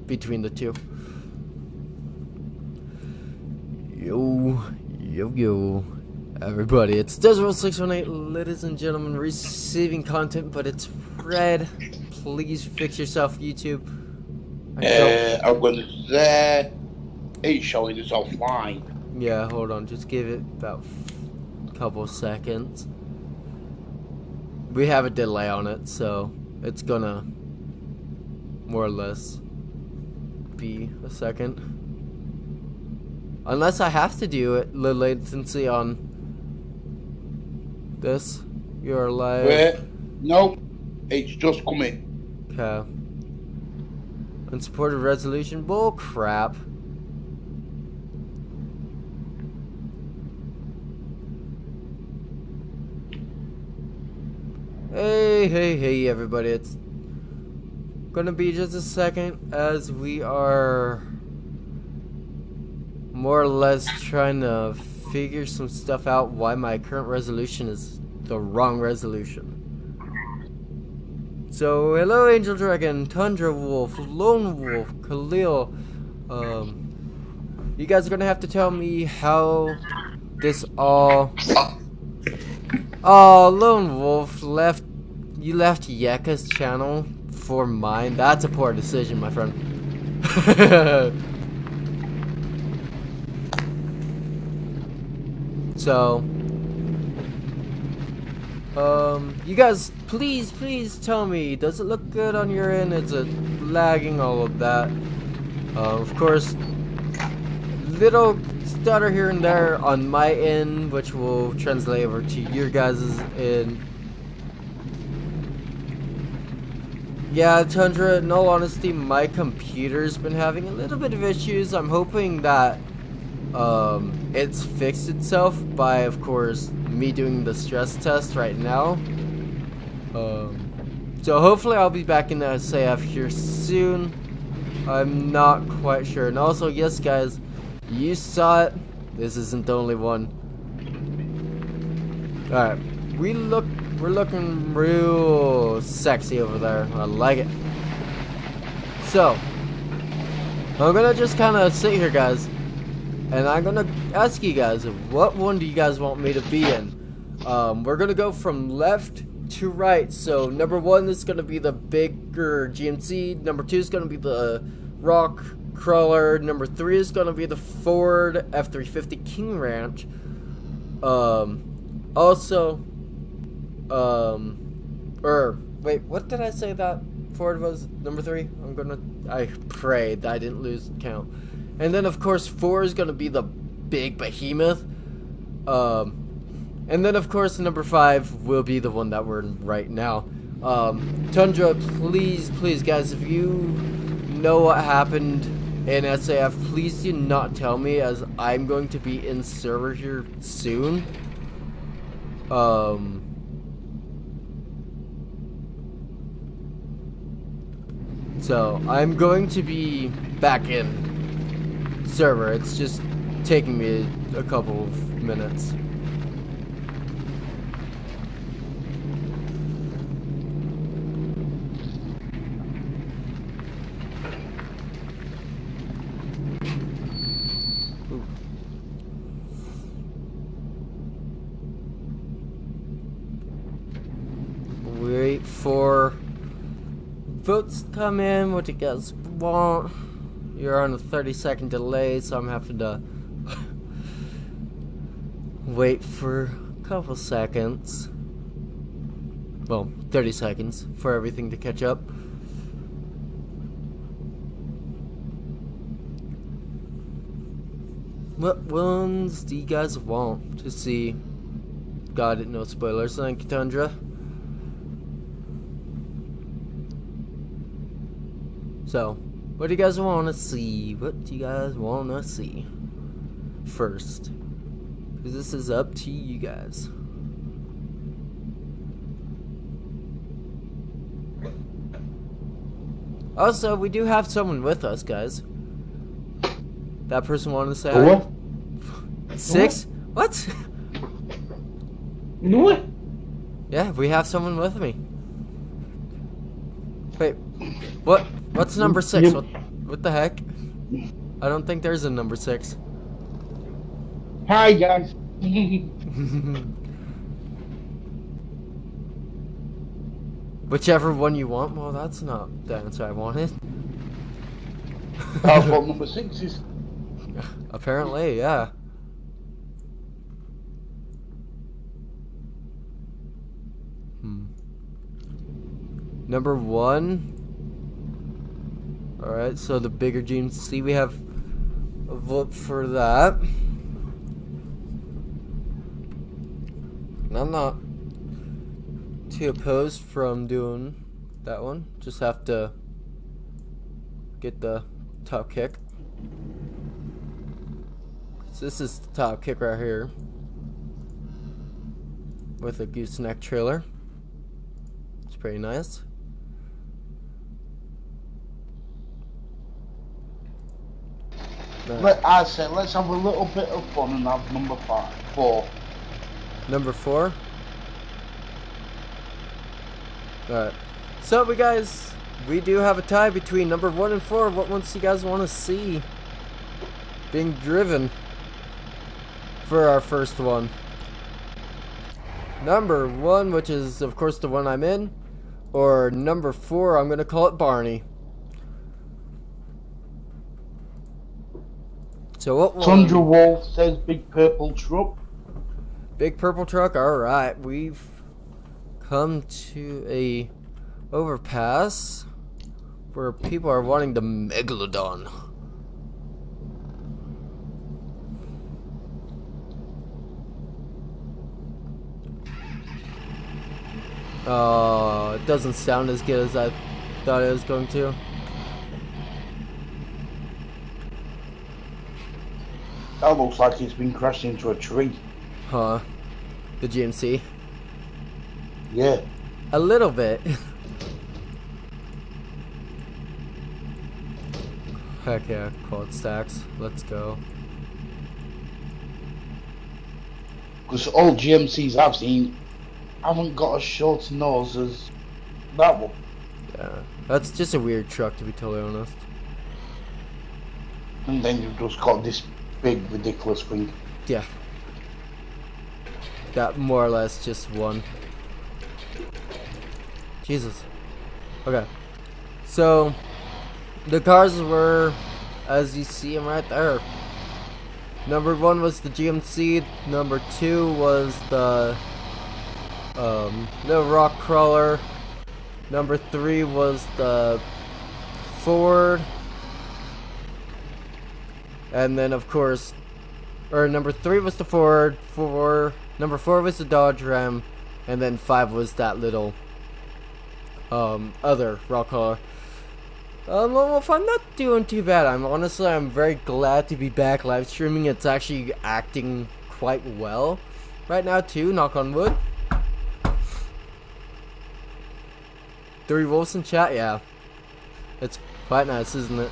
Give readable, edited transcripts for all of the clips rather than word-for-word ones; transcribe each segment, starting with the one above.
between the two. Yo, everybody, it's S.Wolf618, ladies and gentlemen, receiving content, but it's red. Please fix yourself, YouTube. I'm gonna say it's showing us offline. Yeah, hold on, just give it about a couple seconds. We have a delay on it, so it's gonna more or less be a second. Unless I have to do it, the latency on this. You're live. Wait, no, it's just coming. Okay. Unsupported resolution. Bull crap. Hey, everybody. It's gonna be just a second as we are more or less trying to figure some stuff out why my current resolution is the wrong resolution. So, hello Angel Dragon, Tundra Wolf, Lone Wolf, Khalil. You guys are gonna have to tell me how this all... Oh, Lone Wolf left... You left Yeka's channel for mine? That's a poor decision, my friend. So, you guys, please tell me, does it look good on your end? Is it lagging? All of that. Of course, little stutter here and there on my end, which will translate over to your guys' end. Yeah, Tundra, in all honesty, my computer's been having a little bit of issues. I'm hoping that it's fixed itself by, of course, me doing the stress test right now. So hopefully I'll be back in the SAF here soon. I'm not quite sure. And also, yes guys, you saw it. This isn't the only one. Alright, we're looking real sexy over there. I like it. So, I'm gonna just kind of sit here, guys. And I'm gonna ask you guys, what one do you guys want me to be in? We're gonna go from left to right. So number one is gonna be the bigger GMC. Number two is gonna be the rock crawler. Number three is gonna be the Ford F350 King Ranch. Wait, what did I say that Ford was number three? I pray that I didn't lose count. And then, of course, 4 is going to be the big behemoth. And then, of course, number 5 will be the one that we're in right now. Tundra, please, guys, if you know what happened in SAF, please do not tell me, as I'm going to be in server here soon. So, I'm going to be back in server. It's just taking me a couple of minutes. Ooh. Wait for votes to come in. What do you guys want? You're on a 30-second delay, so I'm having to wait for a couple seconds. Well, 30 seconds for everything to catch up. What ones do you guys want to see? Got it, no spoilers. Thank you, Tundra. So, what do you guys want to see? What do you guys want to see first? Because this is up to you guys. Also, we do have someone with us, guys. That person wanted to say hi. What? 6? What? What? Yeah, we have someone with me. Wait, what? What's number 6? What the heck? I don't think there's a number 6. Hi, guys. Whichever one you want. Well, that's not the answer I wanted. That's what number 6 is. Apparently, yeah. Number 1. Alright, so the bigger GMC, we have a vote for that. And I'm not too opposed from doing that one. Just have to get the top kick. So this is the top kick right here. With a gooseneck trailer. It's pretty nice. I said, let's have a little bit of fun and have number 4. Number 4? Alright. So, we do have a tie between number 1 and 4. What ones do you guys want to see being driven for our first one? Number 1, which is, of course, the one I'm in. Or number 4, I'm going to call it Barney. So what one? S.Wolf says big purple truck. Big purple truck. All right, we've come to a overpass where people are wanting the megalodon. Oh, it doesn't sound as good as I thought it was going to. That looks like it's been crashed into a tree. Huh. The GMC? Yeah. A little bit. Heck yeah, quad stacks. Let's go. Because all GMCs I've seen haven't got as short a nose as that one. Yeah. That's just a weird truck, to be totally honest. And then you've just got this big ridiculous thing. Yeah. That more or less just one. Jesus. Okay. So the cars were, as you see them right there. Number 1 was the GMC. Number 2 was the rock crawler. Number 3 was the Ford. And then, of course, number 3 was the Ford. Number 4 was the Dodge Ram, and then 5 was that little other rock crawler. Well, if I'm not doing too bad, I'm very glad to be back live streaming. It's actually acting quite well right now too. Knock on wood. 3 wolves in chat, yeah. It's quite nice, isn't it?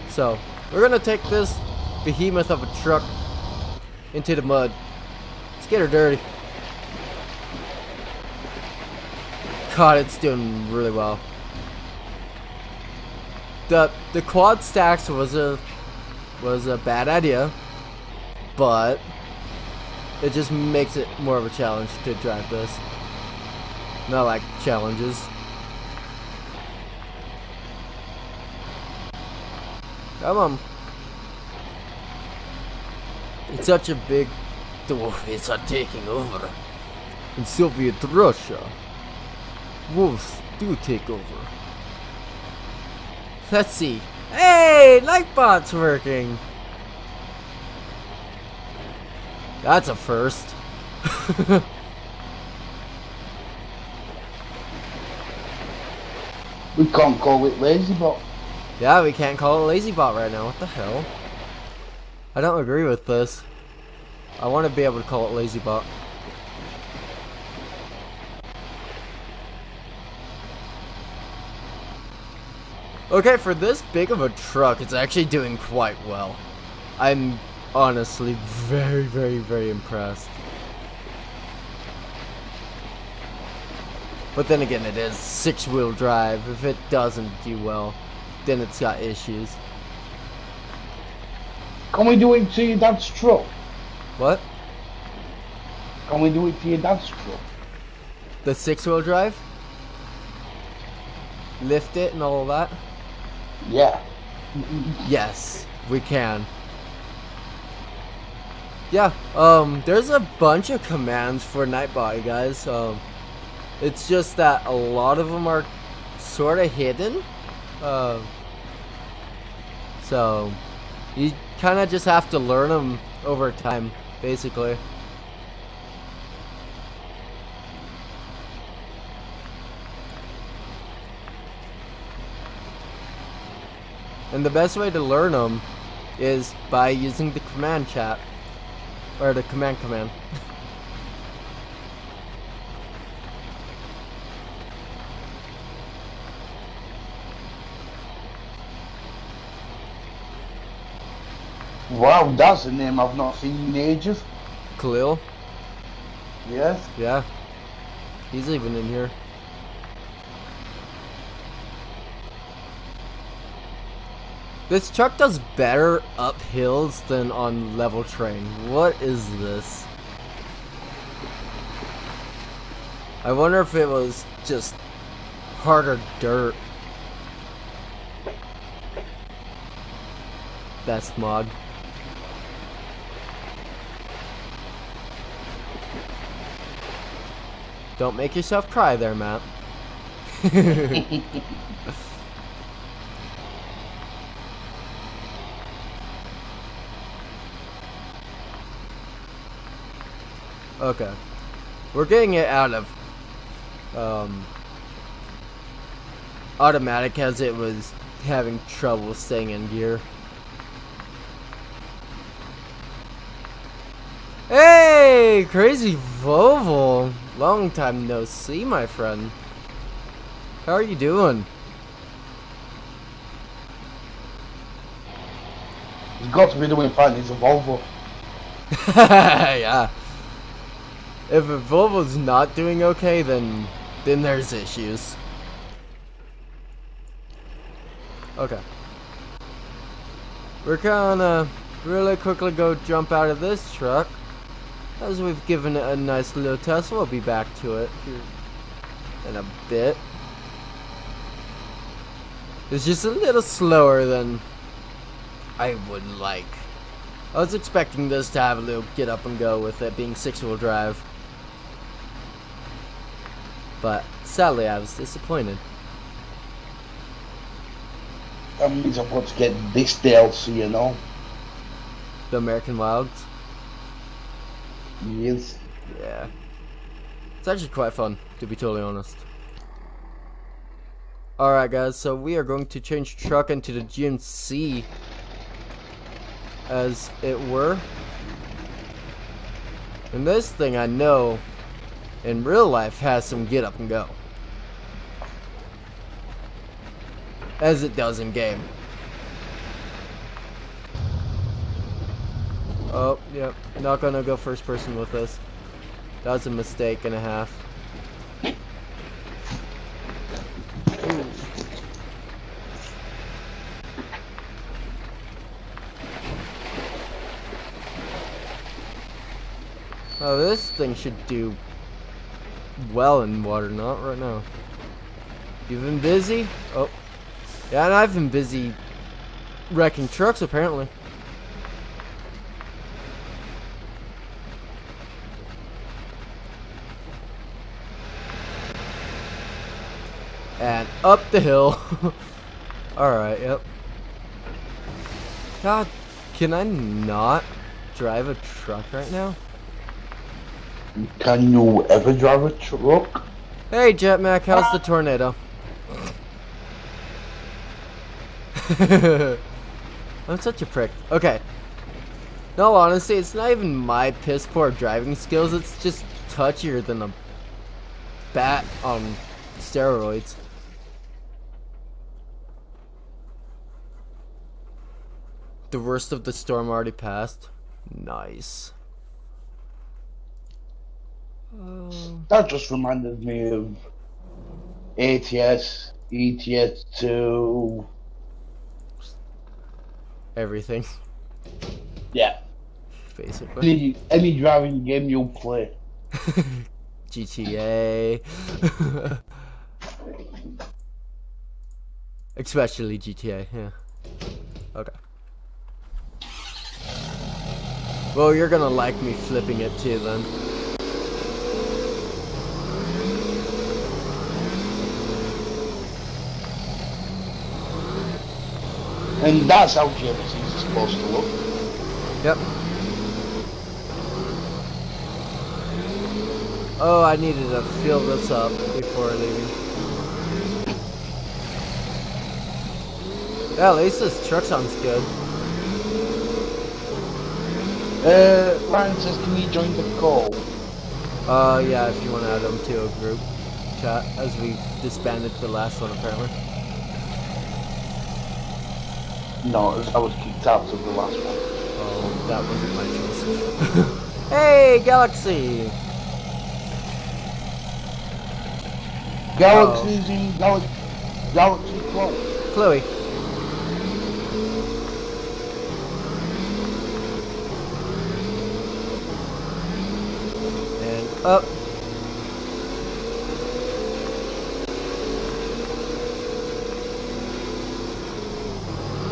So we're gonna take this behemoth of a truck into the mud. Let's get her dirty. God, it's doing really well. The quad stacks was a bad idea, but it just makes it more of a challenge to drive this. Not like challenges. Come on. It's such a big... The wolves are taking over. In Soviet Russia, wolves do take over. Let's see. Hey! Nightbot's working! That's a first. We can't call it LazyBot. Yeah, we can't call it LazyBot right now. What the hell? I don't agree with this. I want to be able to call it LazyBot. Okay, for this big of a truck, it's actually doing quite well. I'm honestly very, very, very impressed. But then again, it is 6-wheel drive. If it doesn't do well, then it's got issues. Can we do it to your dad's truck? What? Can we do it to your dad's truck? The 6-wheel drive? Lift it and all of that? Yeah. Yes, we can. Yeah, there's a bunch of commands for Nightbody, guys. It's just that a lot of them are sort of hidden. So you kind of just have to learn them over time, basically. And the best way to learn them is by using the command chat. Or the command. Wow, that's a name I've not seen in ages. Khalil? Yes. Yeah. He's even in here. This truck does better up hills than on level terrain. What is this? I wonder if it was just harder dirt. Best mod. Don't make yourself cry there, Matt. Okay. We're getting it out of automatic as it was having trouble staying in gear. Hey, Crazy Voval. Long time no see, my friend. How are you doing? He's got to be doing fine. He's a Volvo. Yeah. If a Volvo's not doing okay, then there's issues. Okay. We're gonna really quickly go jump out of this truck. As we've given it a nice little test, we'll be back to it here in a bit. It's just a little slower than I would like. I was expecting this to have a little get up and go with it being 6-wheel drive. But sadly I was disappointed. That means I'm about to get this DLC, you know? The American Wilds? Yes. Yeah. It's actually quite fun, to be totally honest. Alright guys, so we are going to change truck into the GMC, as it were. And this thing I know in real life has some get up and go, as it does in game. Oh, yep, not gonna go first person with this. That was a mistake and a half. Ooh. Oh, this thing should do well in water, not right now. You've been busy? Oh. Yeah, and I've been busy wrecking trucks, apparently. And up the hill. Alright, yep. God, can I not drive a truck right now? Can you ever drive a truck? Hey, Jetmac, how's the tornado? I'm such a prick. Okay. No, honestly, it's not even my piss poor driving skills. It's just touchier than a bat on steroids. The worst of the storm already passed. Nice. That just reminded me of ATS, ETS2, everything. Yeah. Basically. Any driving game you'll play. GTA. Especially GTA, yeah. Okay. Well, you're gonna like me flipping it too then. And that's how GMCs are supposed to look. Yep. Oh, I needed to fill this up before leaving. Yeah, at least this truck sounds good. Ryan says, can you join the call? Yeah, if you want to add them to a group chat, as we disbanded the last one apparently. No, I was kicked out of the last one. Oh, that wasn't my choice. Hey, Galaxy! Galaxy's in Galaxy Club. Chloe. And up.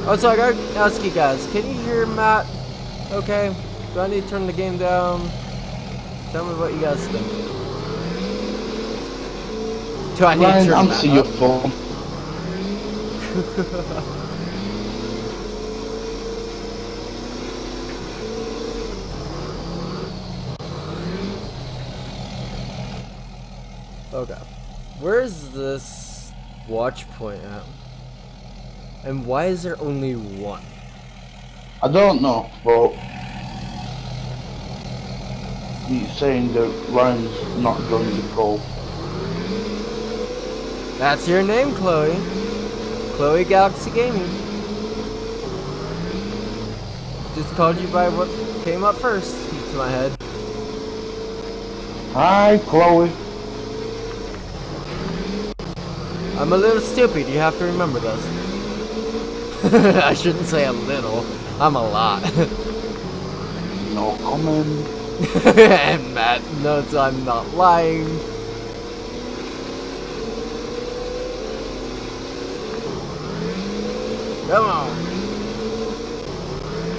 Oh, so I gotta ask you guys, can you hear Matt? Okay. Do I need to turn the game down? Tell me what you guys think. Do I need to turn answer Matt your up? phone. Okay. Where is this watch point at? And why is there only one? I don't know, but he's saying that Ryan's not going to call. That's your name, Chloe. Chloe Galaxy Gaming. Just called you by what came up first to my head. Hi, Chloe. I'm a little stupid, you have to remember this. I shouldn't say a little, I'm a lot. No comment. And Matt knows I'm not lying. Come on.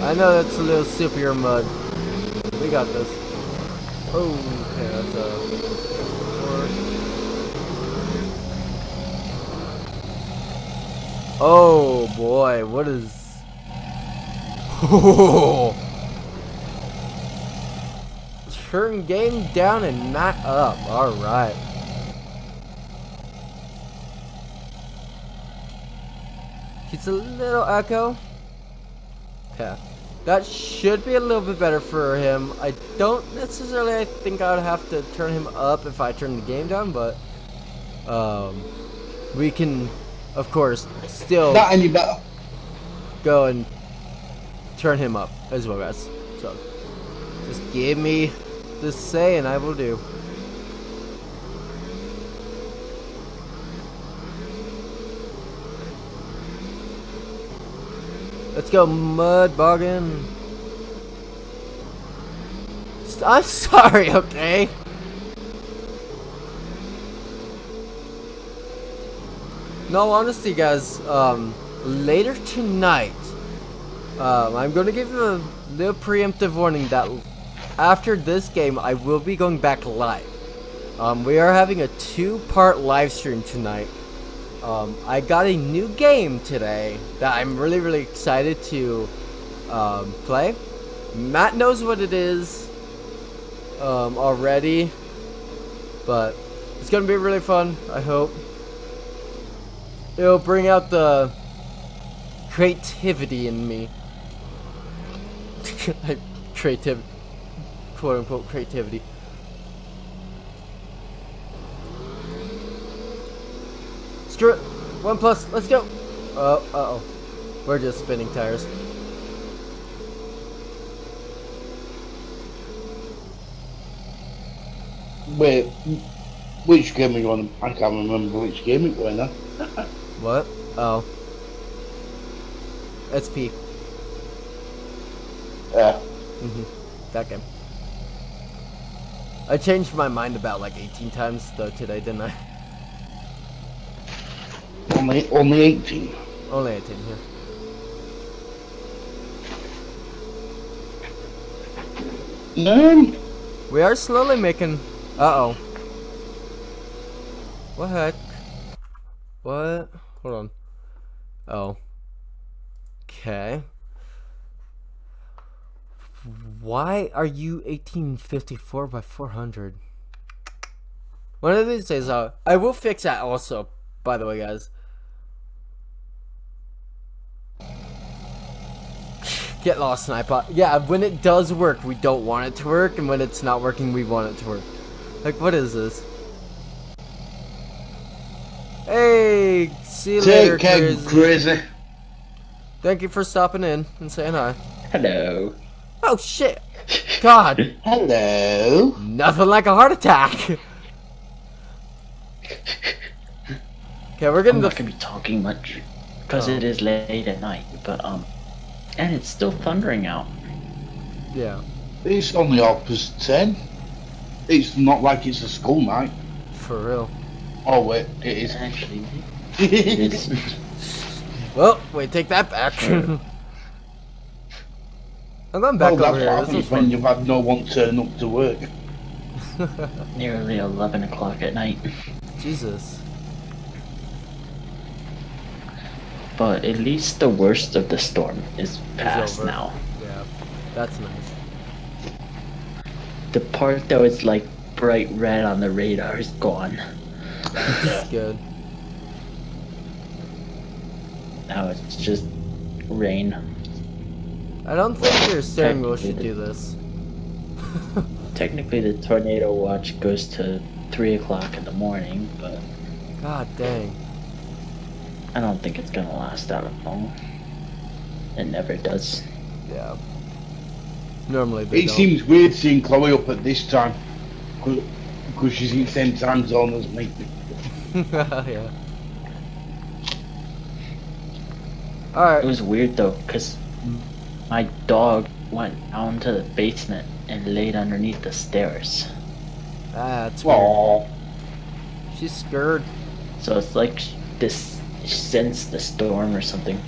I know that's a little soupier mud. We got this. Oh, okay, that's a... Oh boy, what is... Oh. Turn game down and not up. Alright. It's a little echo. Yeah. That should be a little bit better for him. I don't necessarily think I would have to turn him up if I turn the game down, but we can, of course, still Not any better. go and turn him up as well, guys. So just give me the say and I will do. Let's go, Mud Boggin. I'm sorry, okay? No, honestly, guys, later tonight, I'm going to give you a little preemptive warning that after this game, I will be going back live. We are having a 2-part live stream tonight. I got a new game today that I'm really excited to play. Matt knows what it is already, but it's gonna be really fun. I hope it'll bring out the creativity in me. Creativity, quote unquote creativity. Screw it. 1+, let's go. Uh-oh. We're just spinning tires. Wait, which game are you on? I can't remember which game it was now. What? Oh. SP. Yeah. That game. I changed my mind about like 18 times though today, didn't I? Only 18. Only 18 here. We are slowly making. Uh-oh. What heck? What? Hold on. Oh. Okay. Why are you 1854 by 400? One of these days, I will fix that also, by the way, guys. Get lost, sniper. Yeah, when it does work, we don't want it to work, and when it's not working, we want it to work. Like, what is this? Hey, see you later, Crazy. Thank you for stopping in and saying hi. Hello. Oh shit! God. Hello. Nothing like a heart attack. Okay, we're getting. I'm not gonna be talking much because it is late at night, but and it's still thundering out. Yeah. It's only 10:30. It's not like it's a school night. For real. Oh wait, it is. Actually, it is. Well, wait, take that back. I'm going back over here. That's what happens when you've had no one turn up to work. Nearly 11 o'clock at night. Jesus. But at least the worst of the storm is past over. now. Yeah, that's nice. The part that was like bright red on the radar is gone. That's good. Now it's just rain. I don't think your steering wheel should do this. Technically, the tornado watch goes to 3 o'clock in the morning, but God dang. I don't think it's gonna last that long. It never does. Yeah. Normally they It don't. seems weird seeing Chloe up at this time, because she's in the same time zone as me. Yeah. Alright. It was weird though, because my dog went down to the basement and laid underneath the stairs. That's weird. Aww. She's scared. So it's like this sensed the storm or something.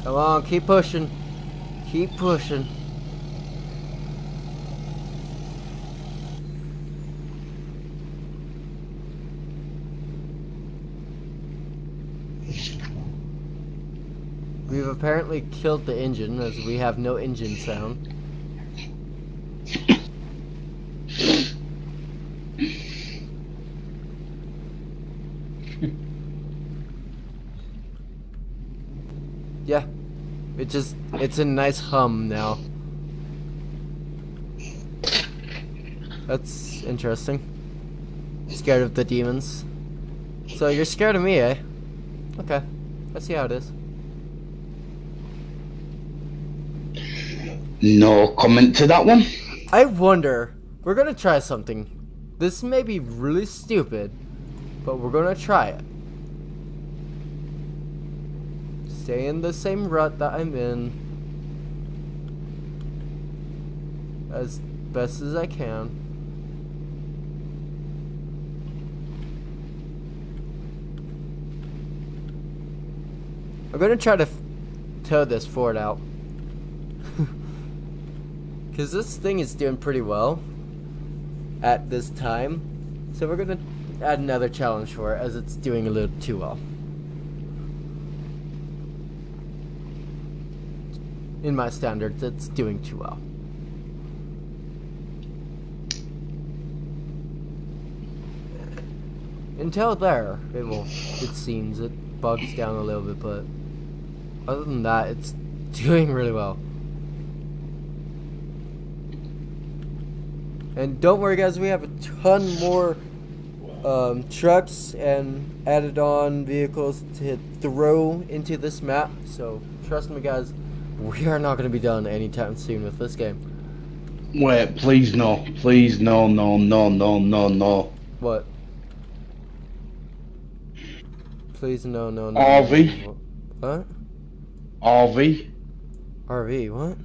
Come on, keep pushing. Keep pushing. We've apparently killed the engine as we have no engine sound. Yeah. It's a nice hum now. That's interesting. Scared of the demons. So you're scared of me, eh? Okay. Let's see how it is. No comment to that one. I wonder, we're gonna try something. This may be really stupid, but we're gonna try it. Stay in the same rut that I'm in as best as I can. I'm gonna try to tow this Ford out. Because this thing is doing pretty well at this time. So we're gonna add another challenge for it as it's doing a little too well. In my standards, it's doing too well. Until there, it seems it bugs down a little bit, but other than that, it's doing really well. And don't worry, guys, we have a ton more trucks and added on vehicles to throw into this map. So trust me, guys, we are not going to be done anytime soon with this game. Wait, please no. Please no, no, no, no, no, no. What? Please no, no, no. RV. What? RV. RV, what?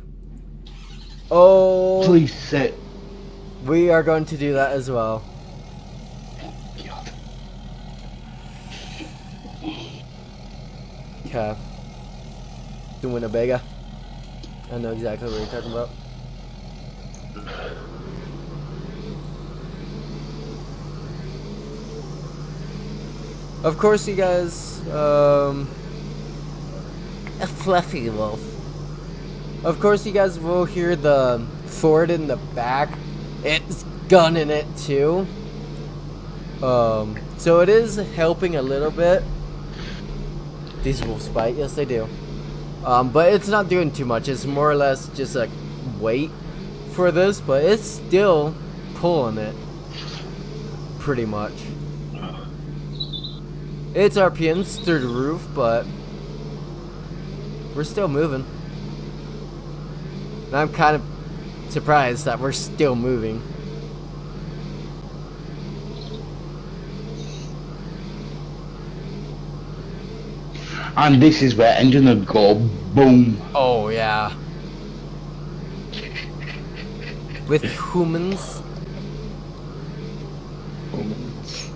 Oh. Please sit. We are going to do that as well. God. Okay. The Winnebago. I know exactly what you're talking about. Of course, you guys, a fluffy wolf. Of course, you guys will hear the Ford in the back. It's gunning it too. So it is helping a little bit. These wolves bite, yes they do. But it's not doing too much. It's more or less just like wait for this, but it's still pulling it pretty much. Its RPM's through the roof, but we're still moving. And I'm kind of surprised that we're still moving. And this is where engine would go boom. Oh yeah. With humans.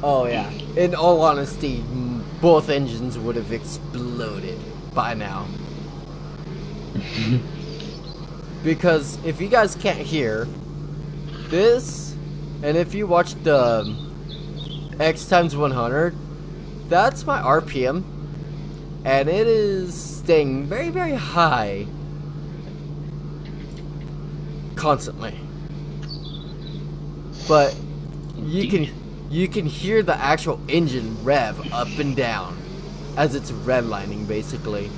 Oh yeah. In all honesty, both engines would have exploded by now. Because if you guys can't hear this, and if you watch the X times 100, that's my RPM, and it is staying very, very high constantly. But you can hear the actual engine rev up and down as it's redlining, basically.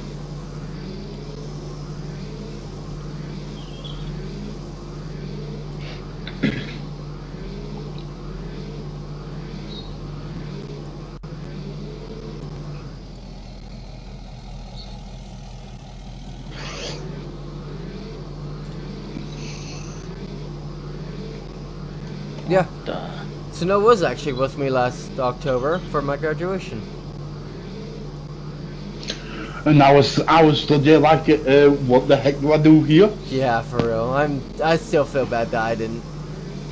Yeah. Snow was actually with me last October for my graduation. And I was stood there like, what the heck do I do here? Yeah, for real. I still feel bad that I didn't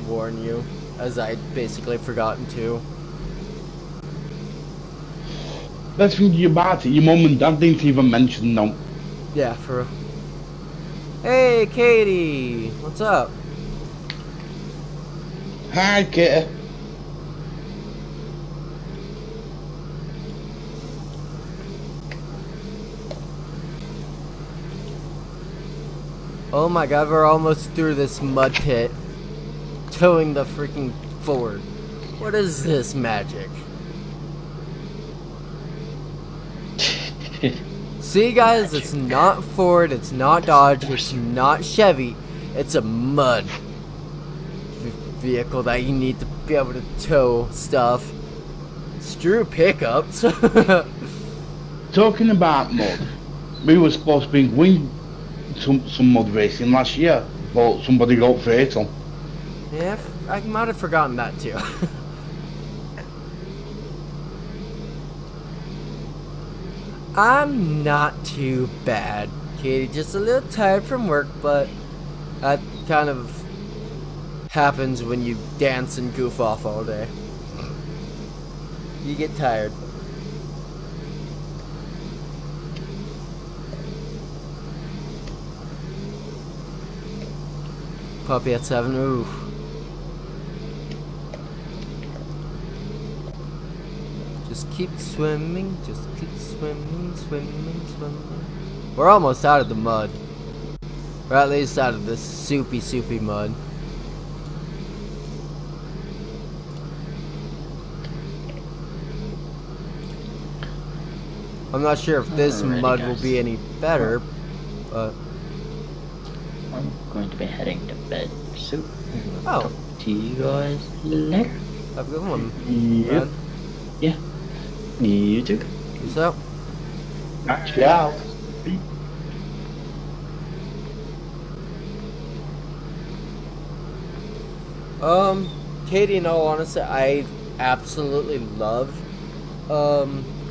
warn you, as I basically forgotten to. Let's think about it. Your mum and dad didn't even mention them. Yeah, for real. Hey, Katie! What's up? Hi, Kitty. Oh my god, we're almost through this mud pit. Towing the freaking Ford. What is this magic? See guys, it's not Ford, it's not Dodge, it's not Chevy. It's a mud vehicle that you need to be able to tow stuff. Screw pickups. Talking about mud, we were supposed to be winning some mud racing last year, but somebody got fatal. Yeah, I might have forgotten that too. I'm not too bad, Katie. Just a little tired from work, but that kind of happens when you dance and goof off all day. You get tired. Puppy at 7, ooh. Just keep swimming, just keep swimming, swimming, swimming. We're almost out of the mud. Or at least out of this soupy, soupy mud. I'm not sure if this Alrighty, mud will guys. be any better, but I'm going to be heading to bed soon. oh, See you guys later. have a good one. Yep. man. Yeah. You too. Peace out. Ciao. Katie, in all honesty, I absolutely love,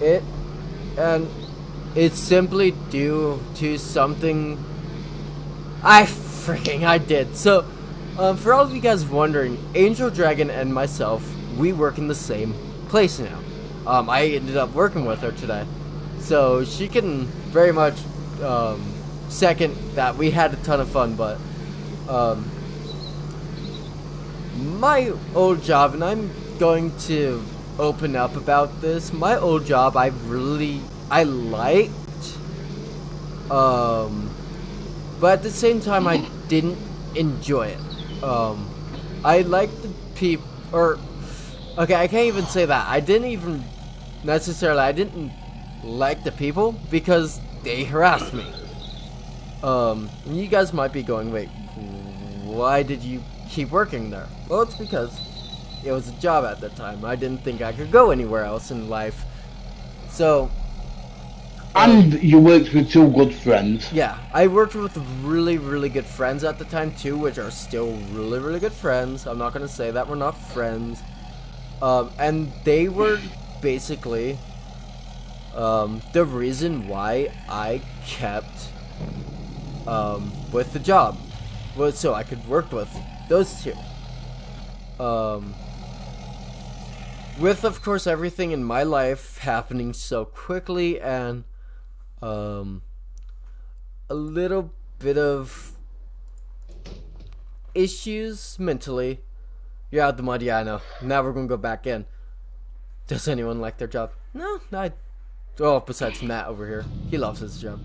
it, and it's simply due to something I did. So, for all of you guys wondering, Angel Dragon and myself, we work in the same place now. I ended up working with her today, so she can very much, second that we had a ton of fun, but, my old job, and I'm going to open up about this, my old job I liked, but at the same time I didn't enjoy it. I liked the people, or, okay, I can't even say that, I didn't like the people, because they harassed me. You guys might be going, wait, why did you keep working there? Well, it's because it was a job at the time. I didn't think I could go anywhere else in life. So, And you worked with two good friends. yeah, I worked with really, really good friends at the time too, which are still really, really good friends. I'm not gonna say that we're not friends. And they were basically the reason why I kept with the job, was so I could work with those two. With, of course, everything in my life happening so quickly, and a little bit of issues mentally. You're out the mud, yeah, I know. Now we're gonna go back in. Does anyone like their job? No, oh, besides Matt over here. He loves his job.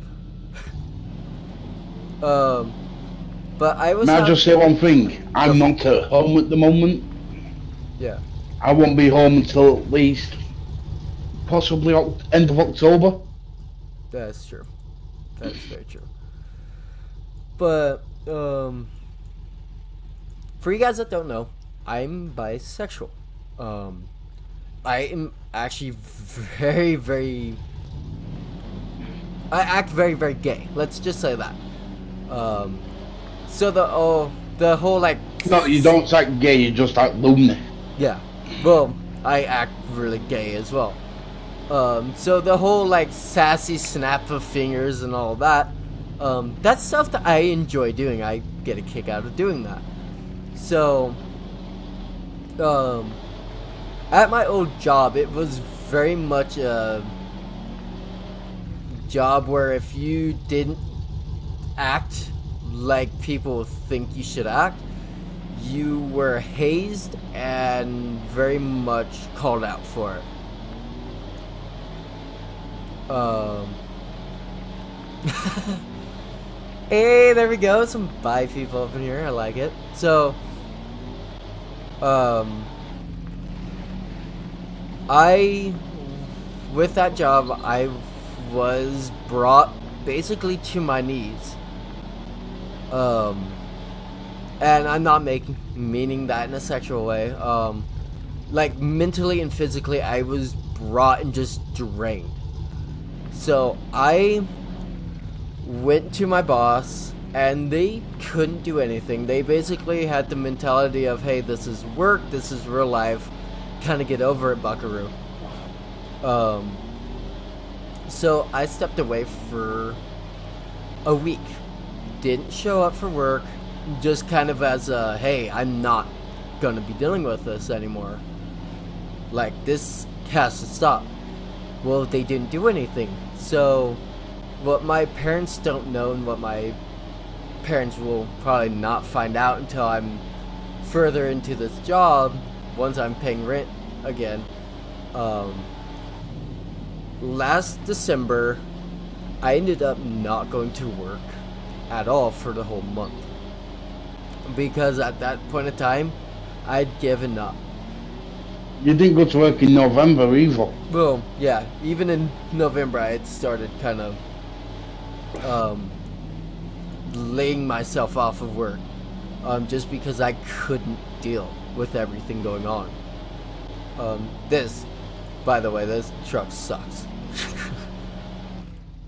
But I was. May I just say one thing? I'm not at home at the moment. Yeah. I won't be home until at least possibly end of October. That's true. That is very true. But, for you guys that don't know, I'm bisexual. I am actually I act very, very gay. Let's just say that. So the whole, like... No, you don't act gay, you just act loony. Yeah. Well, I act really gay as well. So the whole, like, sassy snap of fingers and all that, that's stuff that I enjoy doing. I get a kick out of doing that. So, at my old job, it was very much a job where if you didn't act like people think you should act, you were hazed and very much called out for it. Hey, there we go. Some bi people up in here. I like it. So, with that job, I was brought basically to my knees. And I'm not meaning that in a sexual way. Like, mentally and physically, I was brought and just drained. So, I went to my boss, and they couldn't do anything. They basically had the mentality of, hey, this is work, this is real life, kind of get over it, buckaroo. So, I stepped away for a week. Didn't show up for work, just kind of as a, hey, I'm not gonna be dealing with this anymore. Like, this has to stop. Well, they didn't do anything. So, what my parents don't know, and what my parents will probably not find out until I'm further into this job, once I'm paying rent again, last December, I ended up not going to work at all for the whole month. Because at that point in time, I'd given up. You didn't go to work in November either. Well, yeah, even in November I had started kind of laying myself off of work, just because I couldn't deal with everything going on. This, by the way, this truck sucks.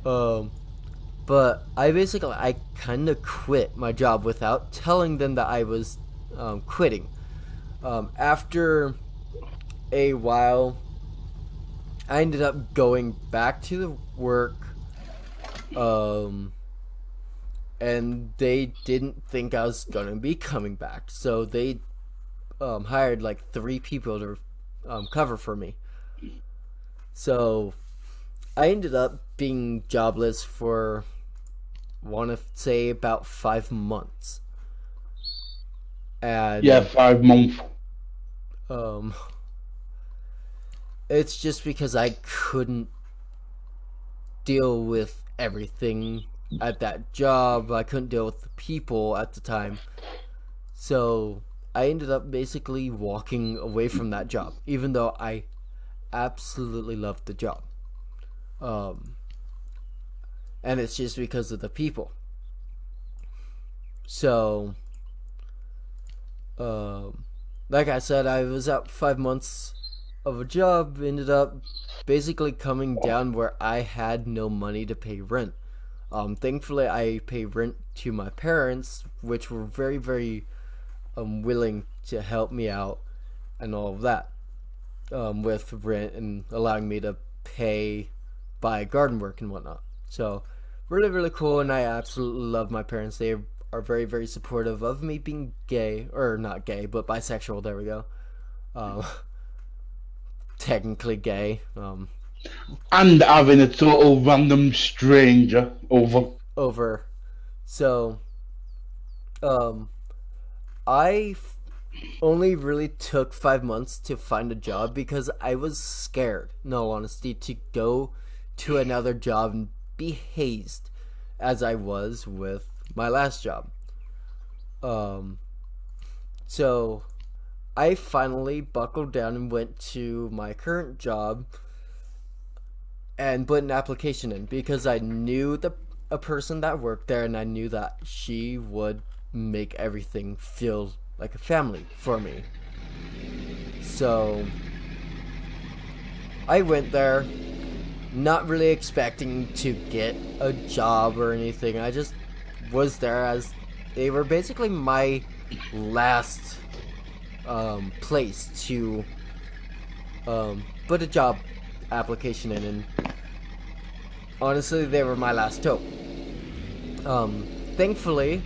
But I kind of quit my job without telling them that I was quitting. After a while, I ended up going back to the work, and they didn't think I was gonna be coming back, so they hired like 3 people to cover for me. So I ended up being jobless for, want to say, about 5 months. And Yeah, 5 months. it's just because I couldn't deal with everything at that job. I couldn't deal with the people at the time. So I ended up basically walking away from that job, even though I absolutely loved the job. And it's just because of the people. So, like I said, I was out 5 months of a job, ended up basically coming down where I had no money to pay rent. Thankfully, I pay rent to my parents, which were very, very willing to help me out and all of that, with rent and allowing me to buy garden work and whatnot. So really, really cool, and I absolutely love my parents. They are very, very supportive of me being gay, or not gay, but bisexual. There we go. Technically gay. And having a total random stranger over. So, I only really took 5 months to find a job because I was scared, in all honesty, to go to another job and be hazed as I was with my last job. So I finally buckled down and went to my current job and put an application in because I knew a person that worked there, and I knew that she would make everything feel like a family for me. So I went there, not really expecting to get a job or anything. I just was there as they were basically my last place to put a job application in, and honestly, they were my last hope. Thankfully,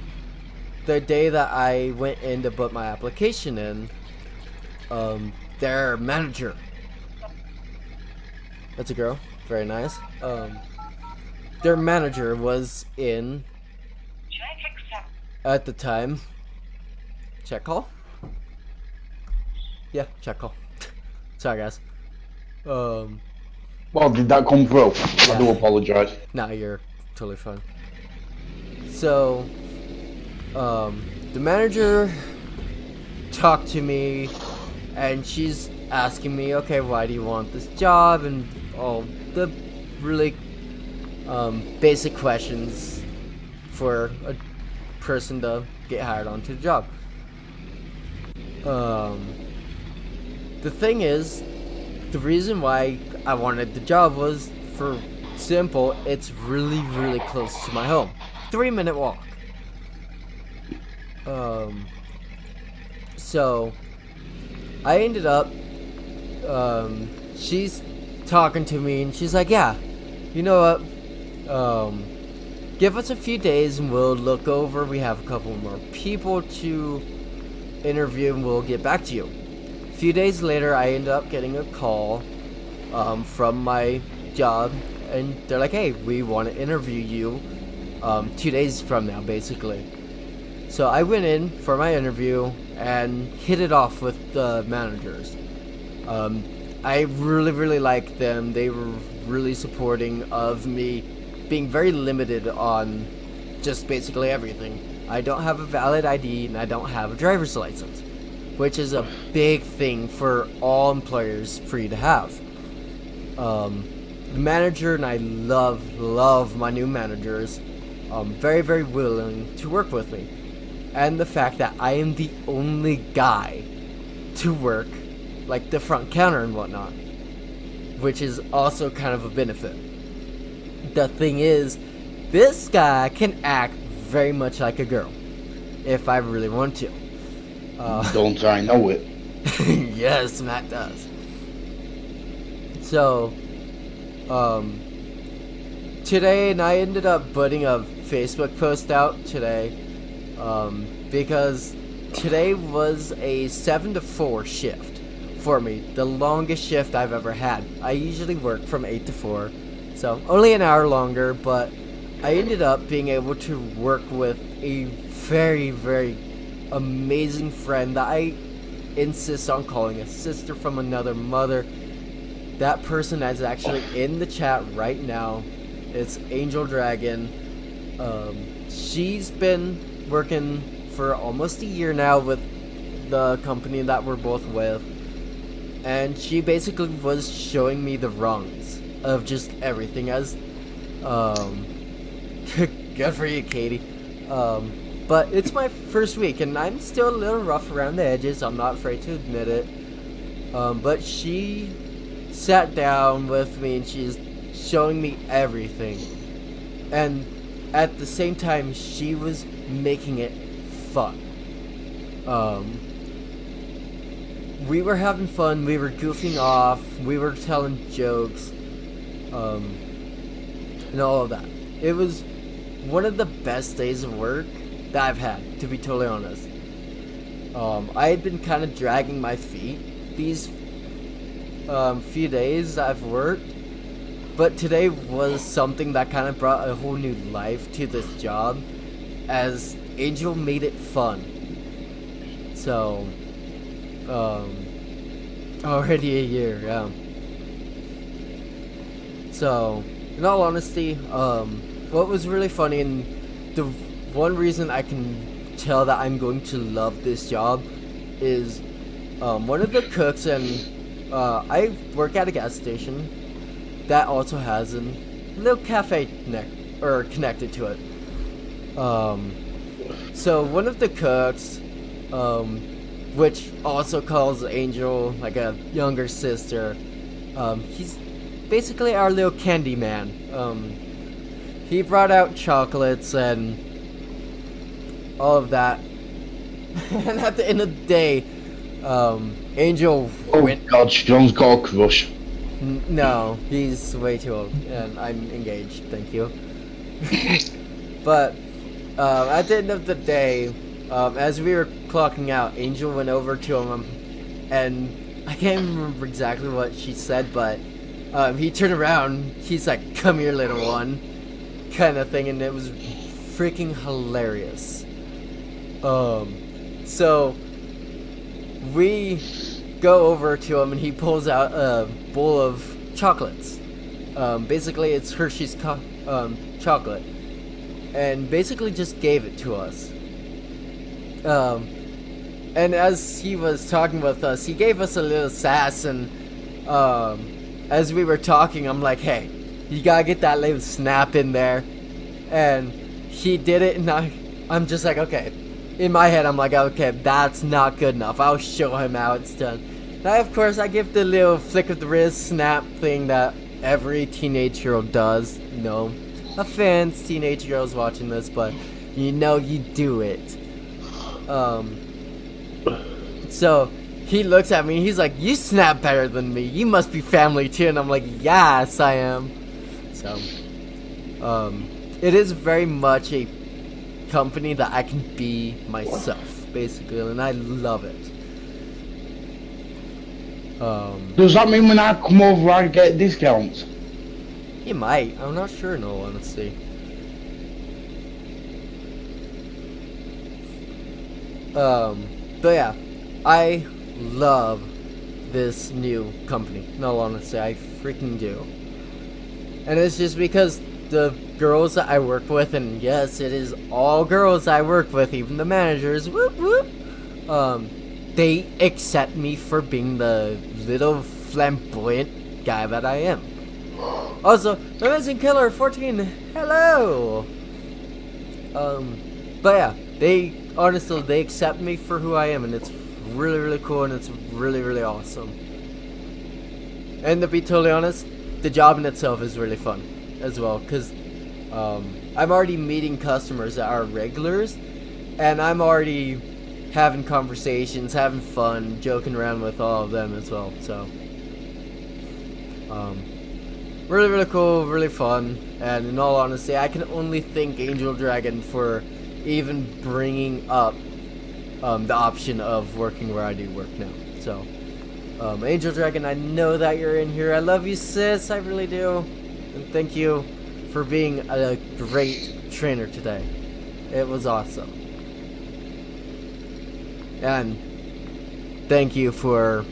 the day that I went in to put my application in, their manager, that's a girl, very nice, their manager was in at the time. Check call? Yeah, check call. Sorry guys. Well, did that come through? Yeah. I do apologise. Nah, you're totally fine. So, the manager talked to me, and she's asking me, okay, why do you want this job, and all the really basic questions for a person to get hired onto the job. The thing is, the reason why I wanted the job was for simple, it's really, really close to my home. 3-minute walk. So I ended up, she's talking to me, and she's like, yeah, you know what, give us a few days and we'll look over. We have a couple more people to interview and we'll get back to you. A few days later, I ended up getting a call from my job, and they're like, hey, we want to interview you 2 days from now, basically. So I went in for my interview and hit it off with the managers. I really, really liked them. They were really supporting of me being very limited on just basically everything. I don't have a valid ID and I don't have a driver's license. which is a big thing for all employers for you to have. The manager, and I love my new managers, very, very willing to work with me. And the fact that I am the only guy to work like the front counter and whatnot, which is also kind of a benefit. The thing is, this guy can act very much like a girl if I really want to. Don't I know it? Yes, Matt does. So, today, and I ended up putting a Facebook post out today, because today was a 7 to 4 shift for me, the longest shift I've ever had. I usually work from 8 to 4, so only an hour longer, but I ended up being able to work with a very, very amazing friend that I insist on calling a sister from another mother. That person is actually in the chat right now. It's Angel Dragon. She's been working for almost a year now with the company that we're both with, and she basically was showing me the wrongs of just everything. As good for you, Katie. But it's my first week, and I'm still a little rough around the edges. I'm not afraid to admit it. But she sat down with me, and she's showing me everything. And at the same time, she was making it fun. We were having fun. We were goofing off. We were telling jokes. And all of that. It was one of the best days of work that I've had, to be totally honest. I had been kind of dragging my feet these few days I've worked, but today was something that kind of brought a whole new life to this job, as Angel made it fun. So, already a year, yeah. So, in all honesty, what was really funny, and the one reason I can tell that I'm going to love this job is one of the cooks, and I work at a gas station that also has a little cafe connected to it. So one of the cooks, which also calls Angel like a younger sister, he's basically our little candy man. He brought out chocolates and all of that. And at the end of the day, Angel went... God, Sean's got a crush. No, he's way too old, and I'm engaged, thank you. But, at the end of the day, as we were clocking out, Angel went over to him, and I can't remember exactly what she said, but he turned around, he's like, "Come here, little one," kind of thing, and it was freaking hilarious. So we go over to him, and he pulls out a bowl of chocolates. Basically, it's Hershey's chocolate, and basically just gave it to us. And as he was talking with us, he gave us a little sass, and as we were talking, I'm like, "Hey, you gotta get that little snap in there," and he did it, and I'm just like, okay. In my head, I'm like, okay, that's not good enough. I'll show him how it's done. Now, of course, I give the little flick of the wrist snap thing that every teenage girl does. No offense, teenage girls watching this, but you know you do it. So he looks at me, he's like, "You snap better than me. You must be family too." And I'm like, "Yes, I am." So, it is very much a company that I can be myself, basically, and I love it. Does that mean when I come over I get discounts? You might. I'm not sure, in all honesty. But yeah, I love this new company. In all honesty, I freaking do. And it's just because the girls that I work with, and yes, it is all girls I work with, even the managers, whoop whoop, they accept me for being the little flamboyant guy that I am. Also, Amazing Killer 14, hello! But yeah, they accept me for who I am, and it's really, really cool, and it's really, really awesome. And to be totally honest, the job in itself is really fun as well, because I'm already meeting customers that are regulars, and I'm already having conversations, having fun, joking around with all of them as well. So, really, really cool, really fun, and in all honesty, I can only thank Angel Dragon for even bringing up the option of working where I do work now. So, Angel Dragon, I know that you're in here. I love you, sis. I really do. And thank you for being a great trainer today. It was awesome. And thank you for...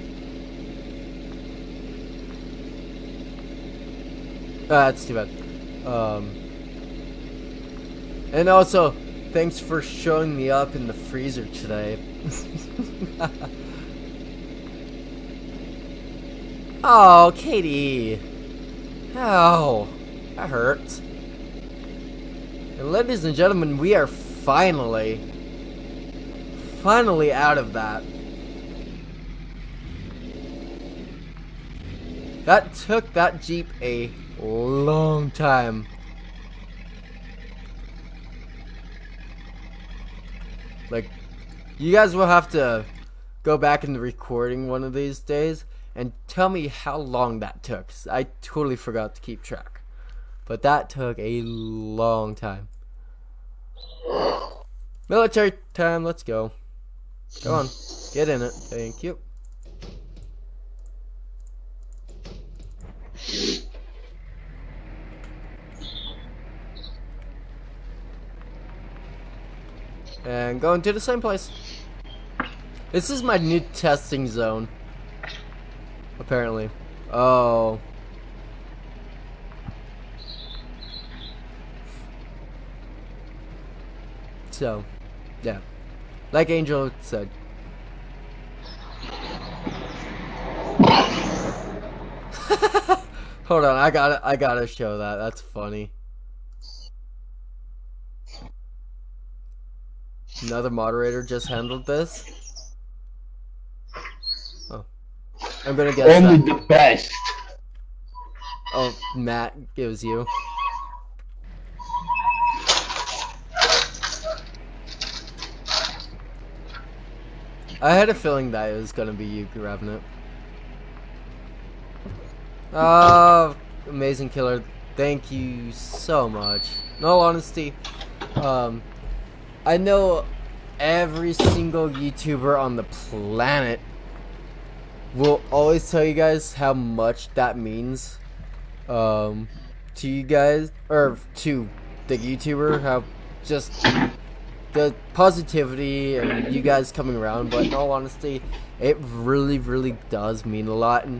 that's too bad. And also, thanks for showing me up in the freezer today. Oh, Katie. Ow. That hurts. And ladies and gentlemen, we are finally out of that. That took that Jeep a long time. Like, you guys will have to go back into recording one of these days and tell me how long that took. I totally forgot to keep track. But that took a long time. Military time, let's go. Go on, get in it. Thank you. And going to the same place. This is my new testing zone. Apparently. Oh. So, yeah. Like Angel said. Hold on, I gotta show that. That's funny. Another moderator just handled this. Oh. I'm gonna guess only that. the best. Oh, Matt, it was you. I had a feeling that it was gonna be you grabbing it. Oh, Amazing Killer, thank you so much. In all honesty, I know every single YouTuber on the planet will always tell you guys how much that means to you guys, or to the YouTuber, how just the positivity and you guys coming around, but in all honesty, it really, really does mean a lot. And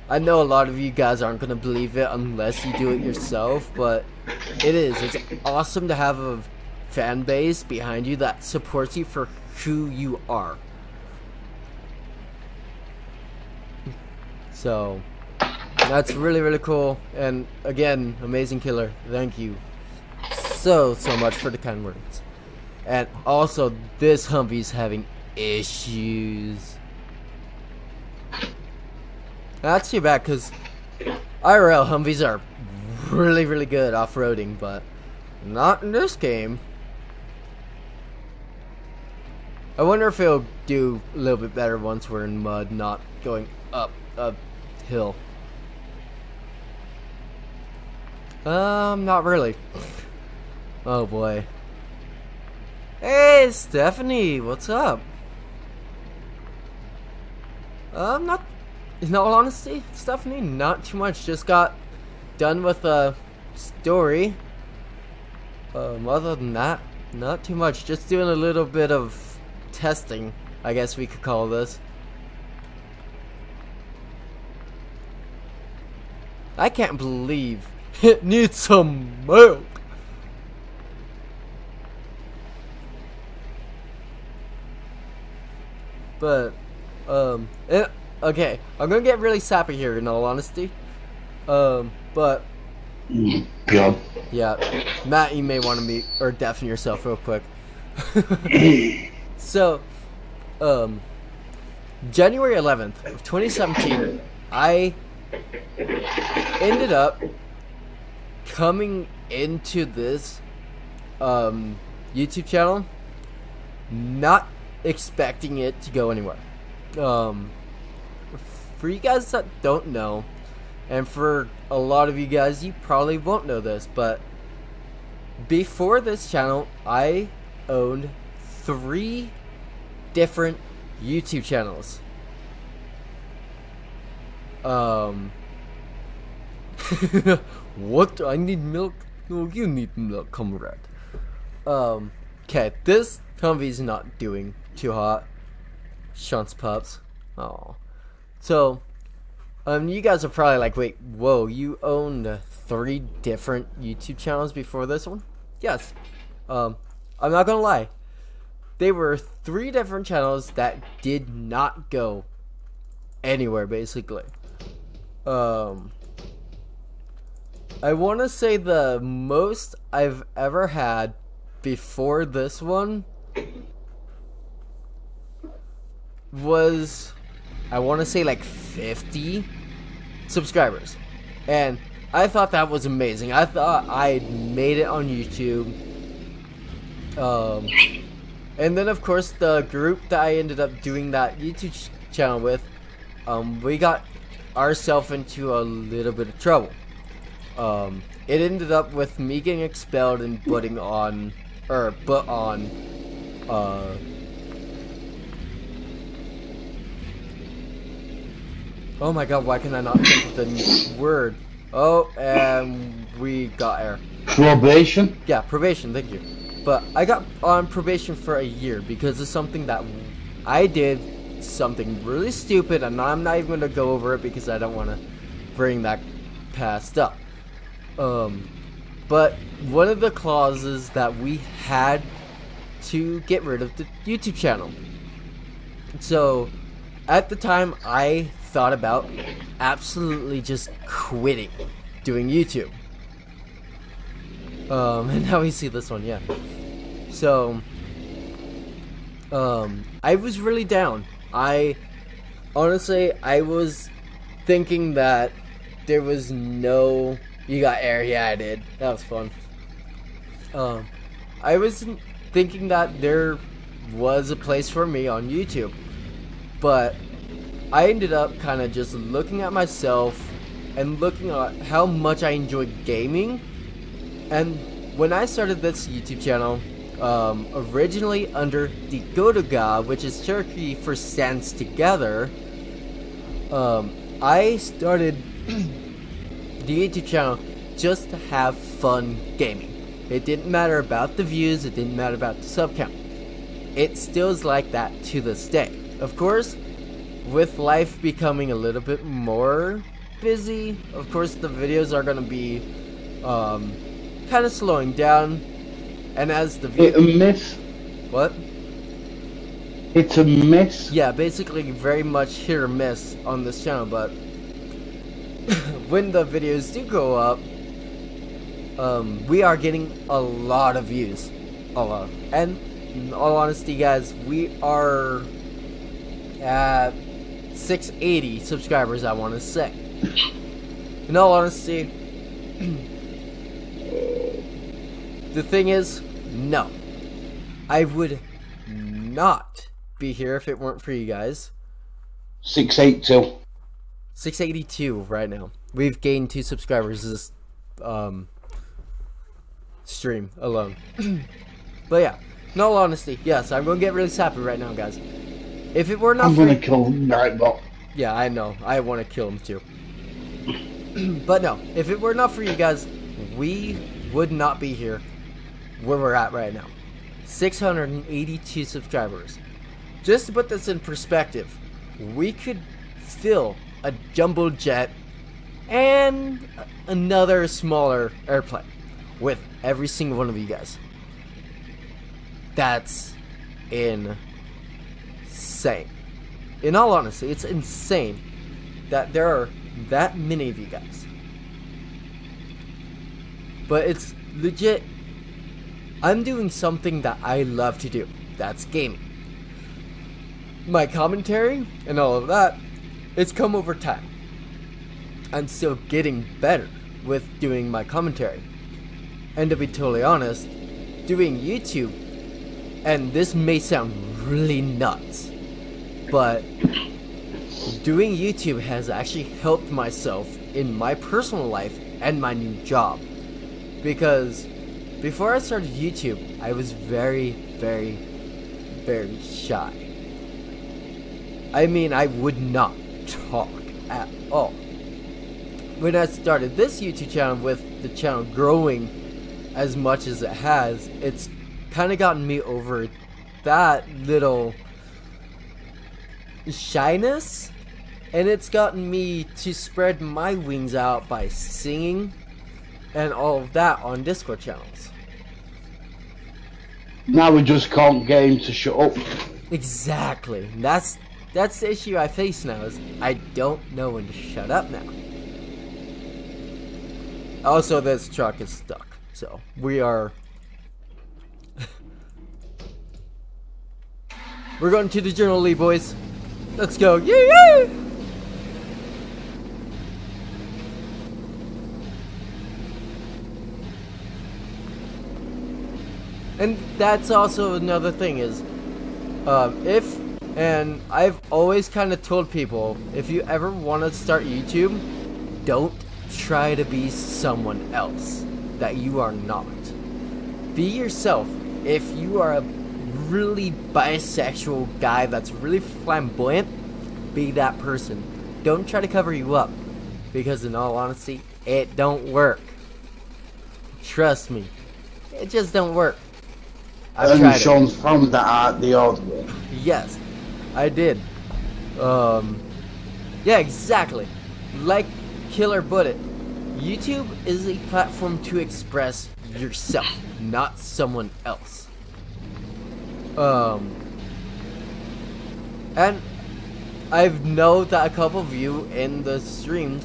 I know a lot of you guys aren't going to believe it unless you do it yourself, but it is. It's awesome to have a fan base behind you that supports you for who you are. So, that's really, really cool. And again, Amazing Killer, thank you so much for the kind words. And also, this Humvee's having issues. That's too bad, because IRL Humvees are really, really good off-roading, but not in this game. I wonder if it'll do a little bit better once we're in mud, not going up a hill. Not really. Oh boy. Hey, Stephanie, what's up? Not, in all honesty, Stephanie, not too much. Just got done with a story. Other than that, not too much. Just doing a little bit of testing, I guess we could call this. I can't believe it needs some milk. But okay, I'm gonna get really sappy here in all honesty. But God. yeah, Matt, you may want to meet or deafen yourself real quick. So, January 11th of 2017, I ended up coming into this YouTube channel not expecting it to go anywhere. For you guys that don't know, and for a lot of you guys, you probably won't know this, but before this channel, I owned 3 different YouTube channels. What? I need milk? No, you need milk, comrade. Okay, this Humvee's not doing too hot. Shunts pups. Oh. So, you guys are probably like, wait, whoa, you owned 3 different YouTube channels before this one? Yes. I'm not gonna lie. They were 3 different channels that did not go anywhere, basically. I want to say the most I've ever had before this one was, I want to say, like 50 subscribers. And I thought that was amazing. I thought I made it on YouTube. And then, of course, the group that I ended up doing that YouTube channel with, we got ourselves into a little bit of trouble. It ended up with me getting expelled and put on, oh my god, why can I not think of the word? Oh, and we got air. Probation? Yeah, probation, thank you. But I got on probation for a year because of something that I did, something really stupid, and I'm not even going to go over it because I don't want to bring that past up. But one of the clauses that we had to get rid of the YouTube channel. So, at the time, I thought about absolutely just quitting doing YouTube. And now we see this one, yeah. So, I was really down. Honestly, I was thinking that there was no... You got air? Yeah, I did. That was fun. I was thinking that there was a place for me on YouTube. But I ended up kind of just looking at myself and looking at how much I enjoy gaming. And when I started this YouTube channel, originally under the Gotoga, which is Turkey for stands together, I started the YouTube channel just to have fun gaming. It didn't matter about the views, it didn't matter about the sub count. It still is like that to this day. Of course, with life becoming a little bit more busy, of course the videos are going to be kind of slowing down. And as the It's a miss. What? It's a miss. Yeah, basically very much hit or miss on this channel, but when the videos do go up, we are getting a lot of views. A lot. And in all honesty, guys, we are at 680 subscribers, I want to say. In all honesty, the thing is, no. I would not be here if it weren't for you guys. 682. 682 right now. We've gained 2 subscribers this stream alone. But yeah, in all honesty, yes, I'm going to get really sappy right now, guys. If it were not I'm for... gonna kill Nightbot. Yeah, I know. I want to kill him too. But no, if it were not for you guys, we would not be here where we're at right now. 682 subscribers. Just to put this in perspective, we could fill a jumbo jet and another smaller airplane with every single one of you guys. That's insane. in all honesty, it's insane that there are that many of you guys. But it's legit. I'm doing something that I love to do. That's gaming. My commentary and all of that, it's come over time. I'm still getting better with doing my commentary. And to be totally honest, doing YouTube, and this may sound really nuts, but doing YouTube has actually helped myself in my personal life and my new job. Because before I started YouTube, I was very, very, very shy. I mean, I would not talk at all. When I started this YouTube channel, with the channel growing as much as it has, it's kind of gotten me over that little shyness, and it's gotten me to spread my wings out by singing and all of that on Discord channels. Now we just can't get him to shut up. Exactly. That's the issue I face now, is I don't know when to shut up now. Also, this truck is stuck, so we are we're going to the Journal Lee, boys. Let's go. Yay! And that's also another thing is, and I've always kind of told people, if you ever want to start YouTube, don't try to be someone else that you are not. Be yourself. If you are a really bisexual guy that's really flamboyant, be that person. Don't try to cover you up, because in all honesty, it don't work. Trust me, it just don't work. I've tried Sean's found that out the odd way. Yes, I did. Yeah, exactly. Like Killer Bullet, YouTube is a platform to express yourself, not someone else. And I've known that a couple of you in the streams,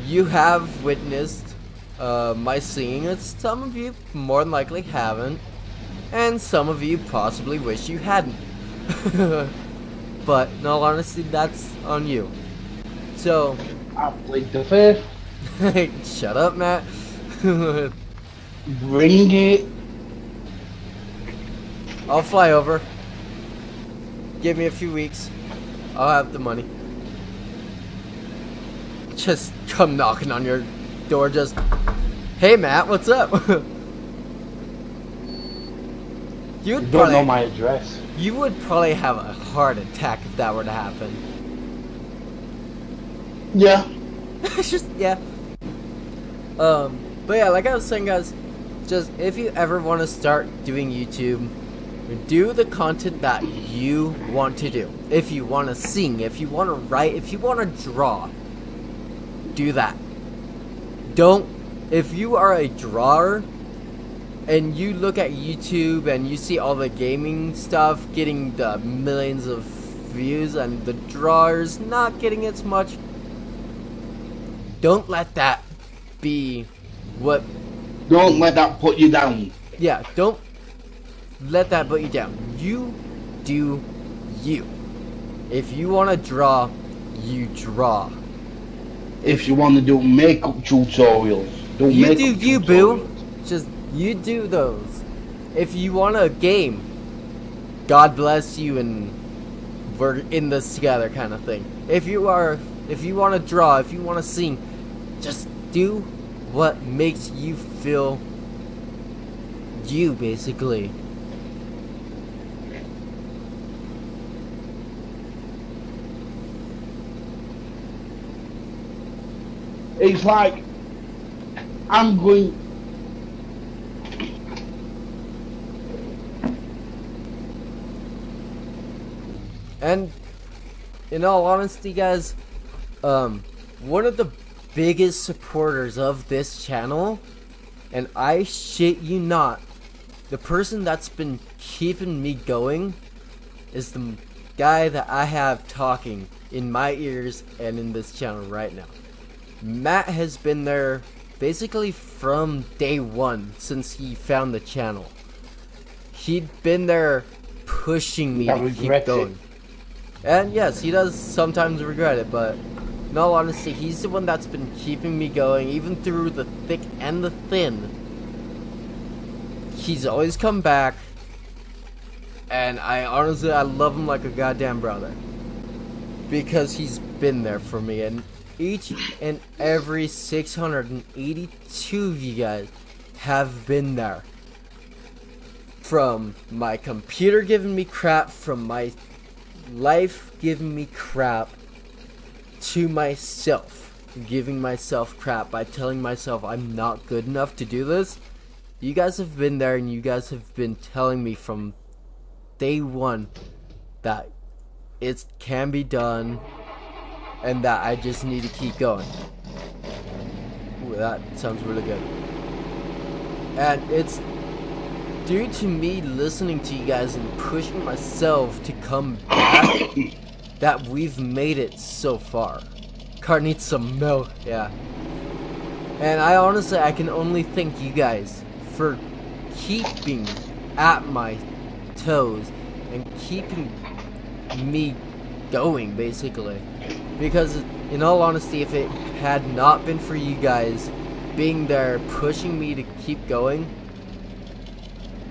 you have witnessed my singing, and some of you more than likely haven't, and some of you possibly wish you hadn't. But in all honesty, that's on you. So I plead the fifth. shut up, Matt. Bring it. I'll fly over. Give me a few weeks. I'll have the money. Just come knocking on your door, just, hey Matt, what's up? You don't know my address. You would probably have a heart attack if that were to happen. Yeah. It's just, yeah. But yeah, like I was saying, guys, just if you ever want to start doing YouTube, do the content that you want to do. If you want to sing, if you want to write, if you want to draw, do that. Don't, if you are a drawer and you look at YouTube and you see all the gaming stuff getting the millions of views and the drawers not getting as much, don't let that be what... Don't let that put you down. Yeah, don't let that put you down. You do you. If you want to draw, you draw. If you want to do makeup tutorials, do you makeup do you, tutorials. boo. Just, you do those. If you want a game, God bless you and we're in this together kind of thing. If you want to draw, if you want to sing, just do what makes you feel you, basically. It's like, I'm going... And in all honesty, guys, one of the biggest supporters of this channel, and I shit you not, the person that's been keeping me going is the guy that I have talking in my ears and in this channel right now. Matt has been there basically from day one since he found the channel. He'd been there pushing me to keep going. And yes, he does sometimes regret it, but in all honesty, he's the one that's been keeping me going, even through the thick and the thin. He's always come back, and I love him like a goddamn brother. Because he's been there for me, and each and every 682 of you guys have been there. From my computer giving me crap, from my life giving me crap, to myself giving myself crap by telling myself I'm not good enough to do this. You guys have been there, and you guys have been telling me from day one that it can be done and that I just need to keep going. Ooh, that sounds really good. And it's due to me listening to you guys and pushing myself to come back that we've made it so far. Car needs some milk, yeah. And I can only thank you guys for keeping at my toes and keeping me going, basically. Because in all honesty, if it had not been for you guys being there pushing me to keep going,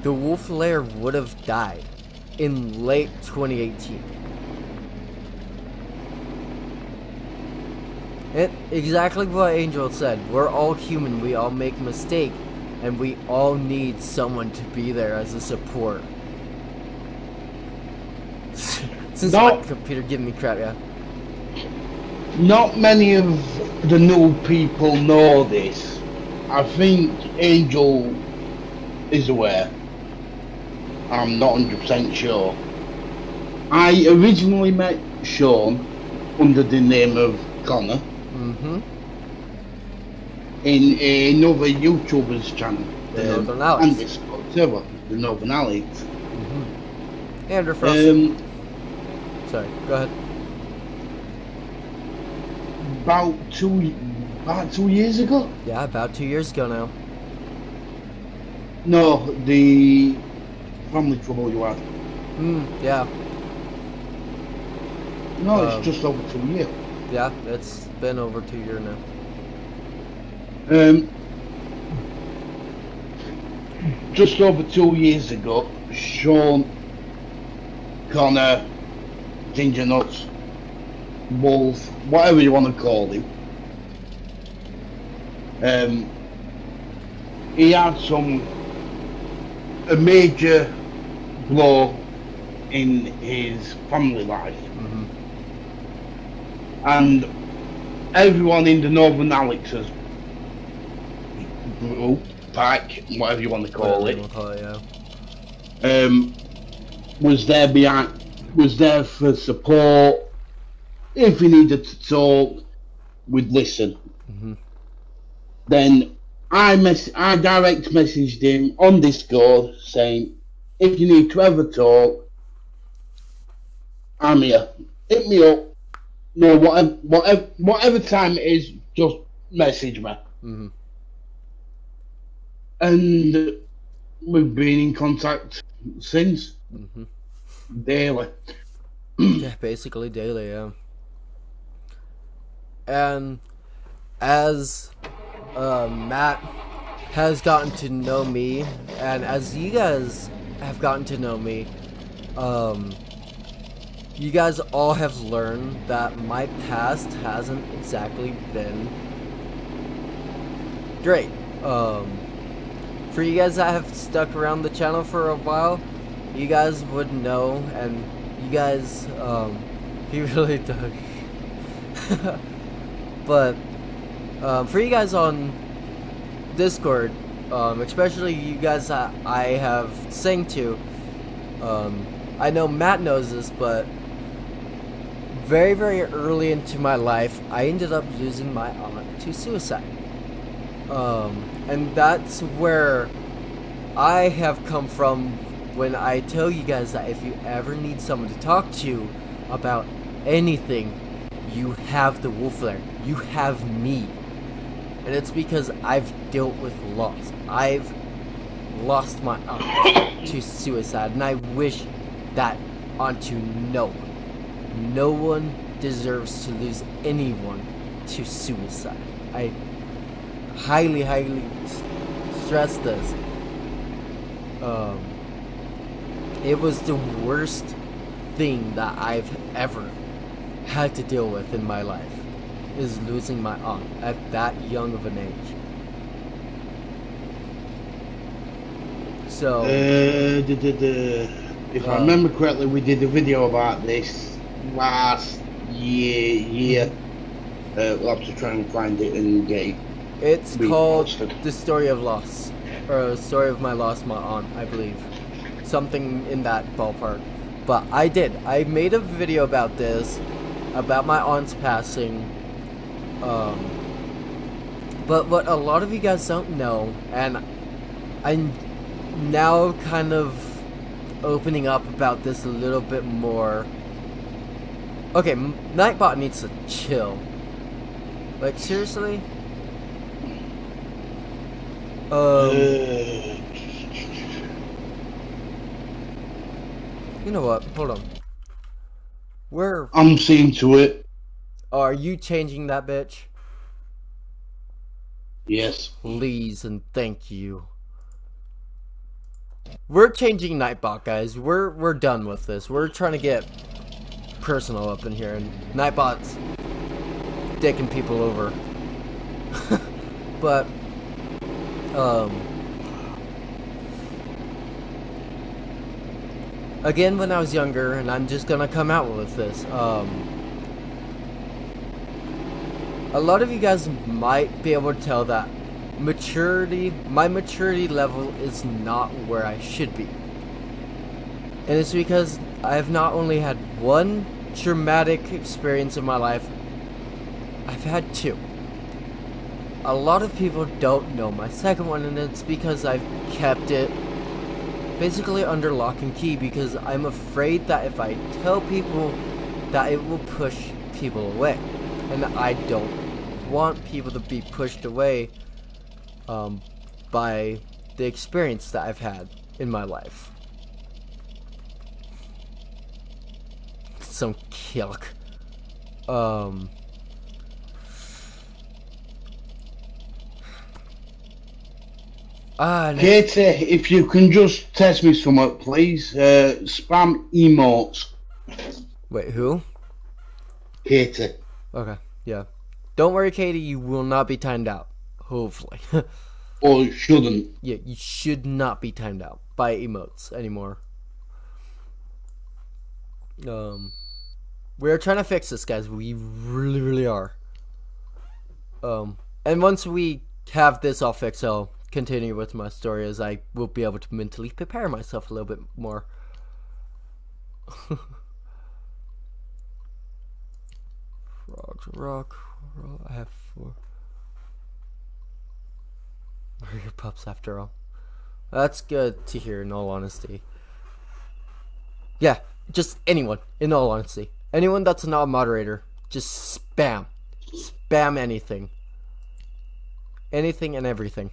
the wolf lair would have died in late 2018. Exactly what Angel said. We're all human, we all make mistakes, and we all need someone to be there as a support. Since my computer giving me crap, yeah. Not many of the new people know this. I think Angel is aware. I'm not 100% sure. I originally met Sean under the name of Connor. In another YouTuber's channel. The Northern Alex. And Discord server, the Northern Alex. And we're from... Sorry, go ahead. About two years ago? Yeah, about 2 years ago now. No, the family trouble you had. Yeah. No, it's just over 2 years. Yeah, it's been over 2 years now. Just over 2 years ago, Sean, Connor, Ginger Nuts, Wolf, whatever you want to call him, he had a major blow in his family life. And everyone in the Northern Alex's group, pack, whatever you want to call it, was there for support. If we needed to talk, we'd listen. Then I direct messaged him on Discord saying, if you need to ever talk, I'm here. Hit me up. No, whatever time it is, just message me. And we've been in contact since. Daily. Yeah, basically daily, yeah. And as Matt has gotten to know me, and as you guys have gotten to know me, you guys all have learned that my past hasn't exactly been great. For you guys that have stuck around the channel for a while, you guys would know, and you guys, he really does. But for you guys on Discord, especially you guys that I have sang to, I know Matt knows this, but very, very early into my life, I ended up losing my aunt to suicide. And that's where I have come from when I tell you guys that if you ever need someone to talk to about anything, you have the Wolf there. You have me. And it's because I've dealt with loss. I've lost my aunt to suicide, and I wish that onto no one. No one deserves to lose anyone to suicide. I highly stress this. It was the worst thing that I've ever had to deal with in my life, is losing my aunt at that young of an age. So if I remember correctly, we did a video about this last year. We'll have to try and find it and get it. It's called The Story of Loss, or The Story of My Loss, My Aunt, I believe. Something in that ballpark. But I made a video about this, about my aunt's passing. But what a lot of you guys don't know, and I'm now kind of opening up about this a little bit more. Okay, Nightbot needs to chill. Like, seriously? You know what? Hold on. I'm seeing to it. Oh, are you changing that bitch? Yes. Please and thank you. We're changing Nightbot, guys. We're done with this. We're trying to get personal up in here, and Nightbot's dicking people over. But again, when I was younger, and I'm just gonna come out with this, a lot of you guys might be able to tell that my maturity level is not where I should be. And it's because I have not only had one traumatic experience in my life, I've had two. A lot of people don't know my second one, and it's because I've kept it basically under lock and key, because I'm afraid that if I tell people, that it will push people away. And I don't want people to be pushed away by the experience that I've had in my life. Some kilk. Katie, if you can just test me somewhat, please. Spam emotes. Wait, who? Katie. Okay, yeah. Don't worry, Katie, you will not be timed out. Hopefully. Or it shouldn't. Yeah, you should not be timed out by emotes anymore. We're trying to fix this, guys. We really are. And once we have this all fixed, I'll continue with my story, as I will be able to mentally prepare myself a little bit more. Frogs, rock. I have 4. We're your pups after all. That's good to hear, in all honesty. Yeah, just anyone, in all honesty. Anyone that's not a moderator, just spam. Spam anything. Anything and everything.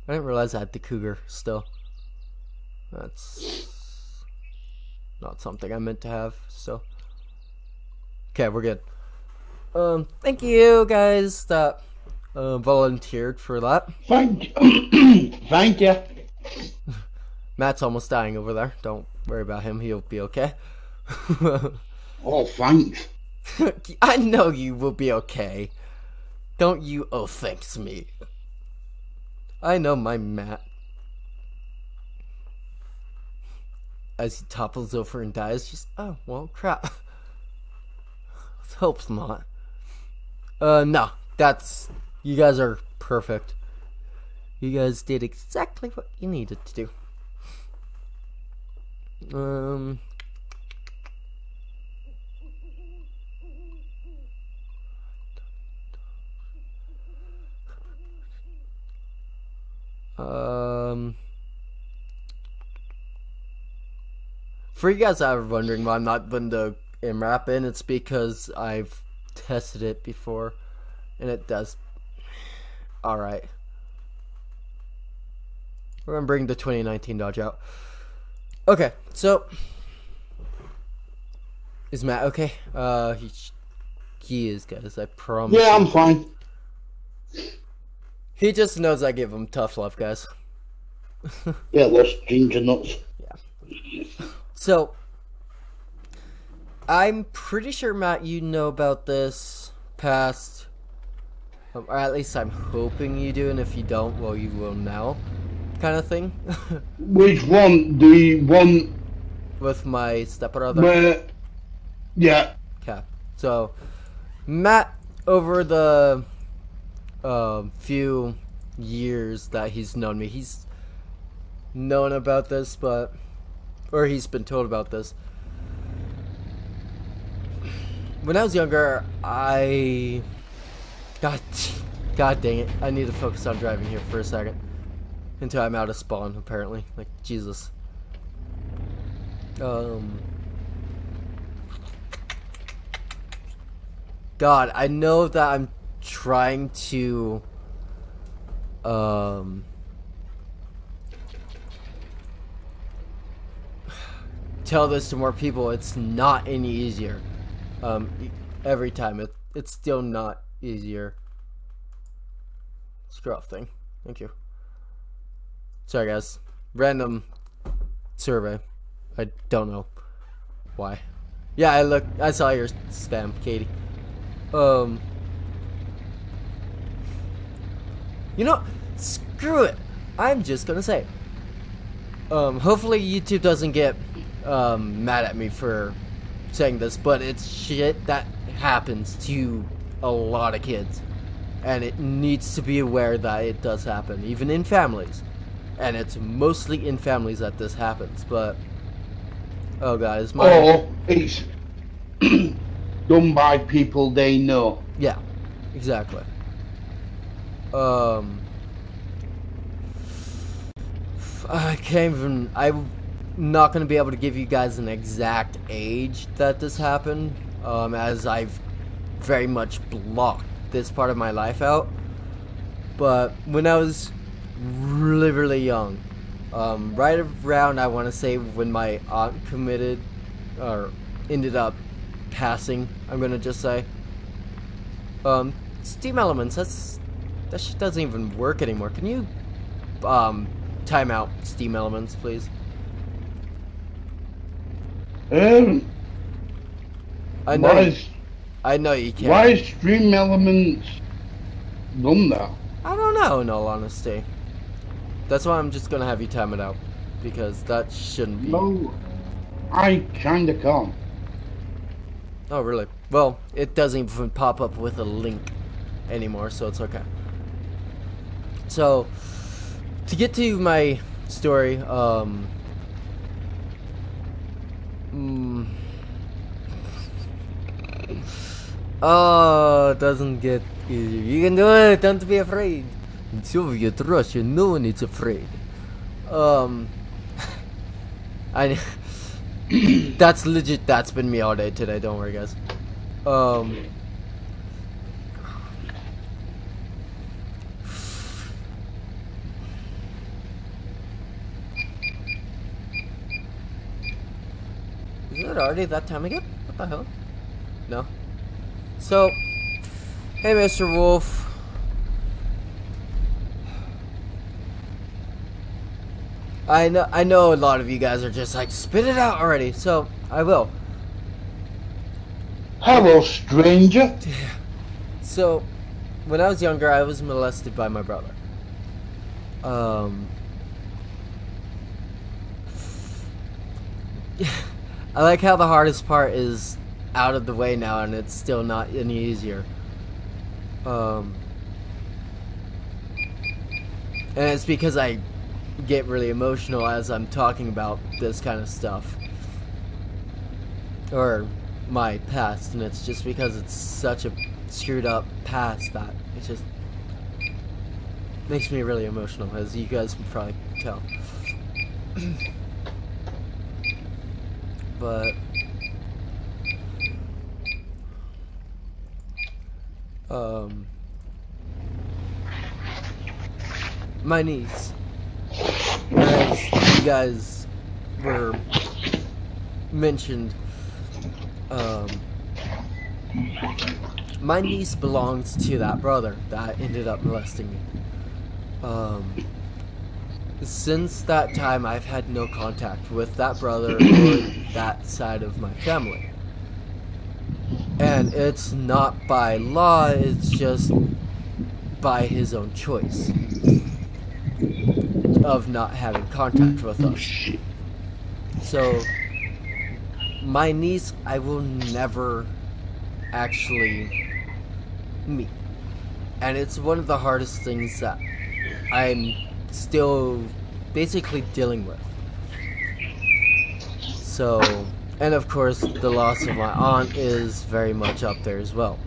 I didn't realize I had the cougar still. That's not something I meant to have still. Okay, we're good. Thank you guys that volunteered for that. Thank you. Thank you. Matt's almost dying over there. Don't worry about him. He'll be okay. Oh, thanks. I know you will be okay. Don't you oh thanks me. I know my Matt. As he topples over and dies, just, oh, well, crap. Let's hope not. No, you guys are perfect. You guys did exactly what you needed to do. For you guys that are wondering why I'm not putting the MRAP in, it's because I've tested it before, and it does alright. We're gonna bring the 2019 Dodge out. Okay, so is Matt okay? He is, guys. I promise. Yeah, I'm fine. He just knows I give him tough love, guys. Yeah, lost ginger nuts. Yeah. So, I'm pretty sure, Matt, you know about this past, or at least I'm hoping you do, and if you don't, well, you will now, kind of thing. Which one? The one With my stepbrother. where? Yeah. Okay. So, Matt, over the few years that he's known me, he's known about this, or he's been told about this. When I was younger, God dang it. I need to focus on driving here for a second. Until I'm out of spawn, apparently. Like, Jesus. God, I know that I'm trying to tell this to more people. It's not any easier. Every time it's still not easier. Screw off thing. Thank you. Sorry guys. Random survey. I don't know why. Yeah, I saw your spam, Katie. You know, screw it. I'm just gonna say. Hopefully YouTube doesn't get mad at me for saying this, but it's shit that happens to a lot of kids, and it needs to be aware that it does happen, even in families, and it's mostly in families that this happens. But oh god, it's my it's done by people they know. Yeah, exactly. I can't even. I'm not gonna be able to give you guys an exact age that this happened, as I've very much blocked this part of my life out. But when I was really, really young, right around, I want to say, when my aunt committed or ended up passing, I'm gonna just say, Steam Elements, that shit doesn't even work anymore. Can you time out Steam Elements, please? I know you can't. Why is Stream Elements done that? I don't know, in all honesty. That's why I'm just gonna have you time it out, because that shouldn't be. No, I kinda can't. Oh, really? Well, it doesn't even pop up with a link anymore, so it's okay. So, to get to my story, oh, it doesn't get easier. You can do it, don't be afraid. In Soviet Russia, no one is afraid. That's legit, that's been me all day today, don't worry guys. Is it already that time again? What the hell? No. So, hey Mr. Wolf. I know a lot of you guys are just like, spit it out already, so I will. Hello, stranger. So, when I was younger, I was molested by my brother. I like how the hardest part is out of the way now, and it's still not any easier. And it's because I get really emotional as I'm talking about this kind of stuff, or my past, and it's just because it's such a screwed up past that it just makes me really emotional, as you guys can probably tell. but my niece, as you guys were mentioned, my niece belongs to that brother that ended up molesting me. Since that time, I've had no contact with that brother or that side of my family. And it's not by law, it's just by his own choice of not having contact with us. So, my niece, I will never actually meet. And it's one of the hardest things that I'm still basically dealing with. So, and of course, the loss of my aunt is very much up there as well.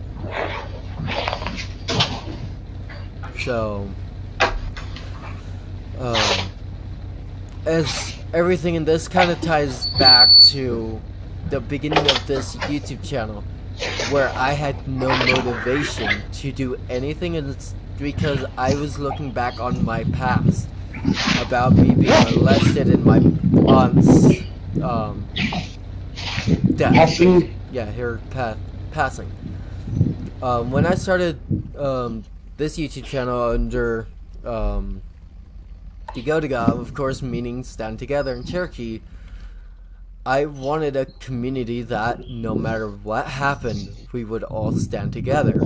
So, as everything in this kind of ties back to the beginning of this YouTube channel, where I had no motivation to do anything, and it's because I was looking back on my past about me being molested and my aunt's death. Passing? Yeah, her passing. When I started this YouTube channel under Digotiga, of course, meaning stand together in Cherokee, I wanted a community that no matter what happened, we would all stand together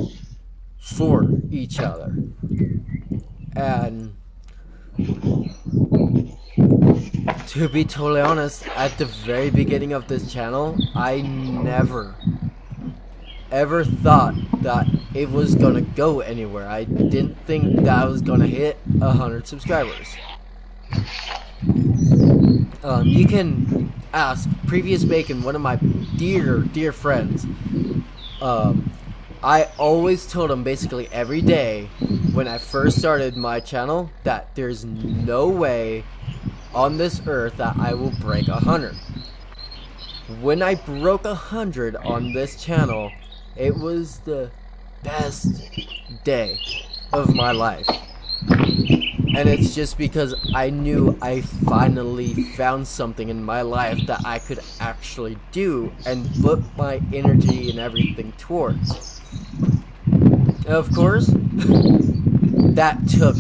for each other. And to be totally honest, at the very beginning of this channel, I never ever thought that it was gonna go anywhere. I didn't think that I was gonna hit 100 subscribers. You can ask Previous Bacon, one of my dear friends. I always told him basically every day when I first started my channel that there's no way on this earth that I will break 100. When I broke 100 on this channel, it was the best day of my life. And it's just because I knew I finally found something in my life that I could actually do and put my energy and everything towards. And of course, that took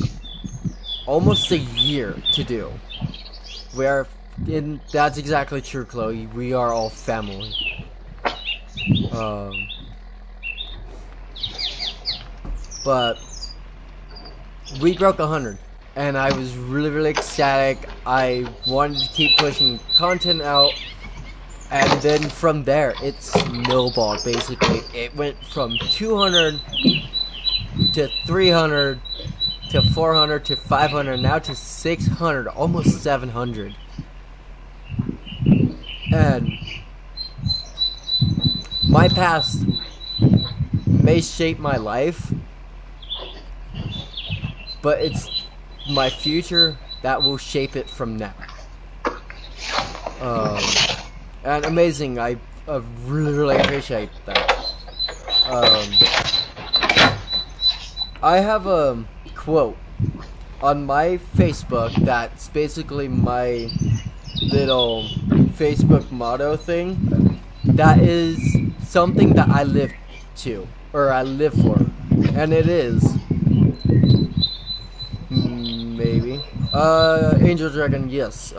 almost a year to do. That's exactly true, Chloe. We are all family. But we broke 100. And I was really ecstatic. I wanted to keep pushing content out, and then from there it snowballed. Basically, it went from 200 to 300 to 400 to 500, now to 600, almost 700. And my past may shape my life, but it's my future that will shape it from now. And amazing, I really appreciate that. I have a quote on my Facebook that's basically my little Facebook motto thing. That is something that I live to, or I live for, and it is maybe Angel Dragon. Yes.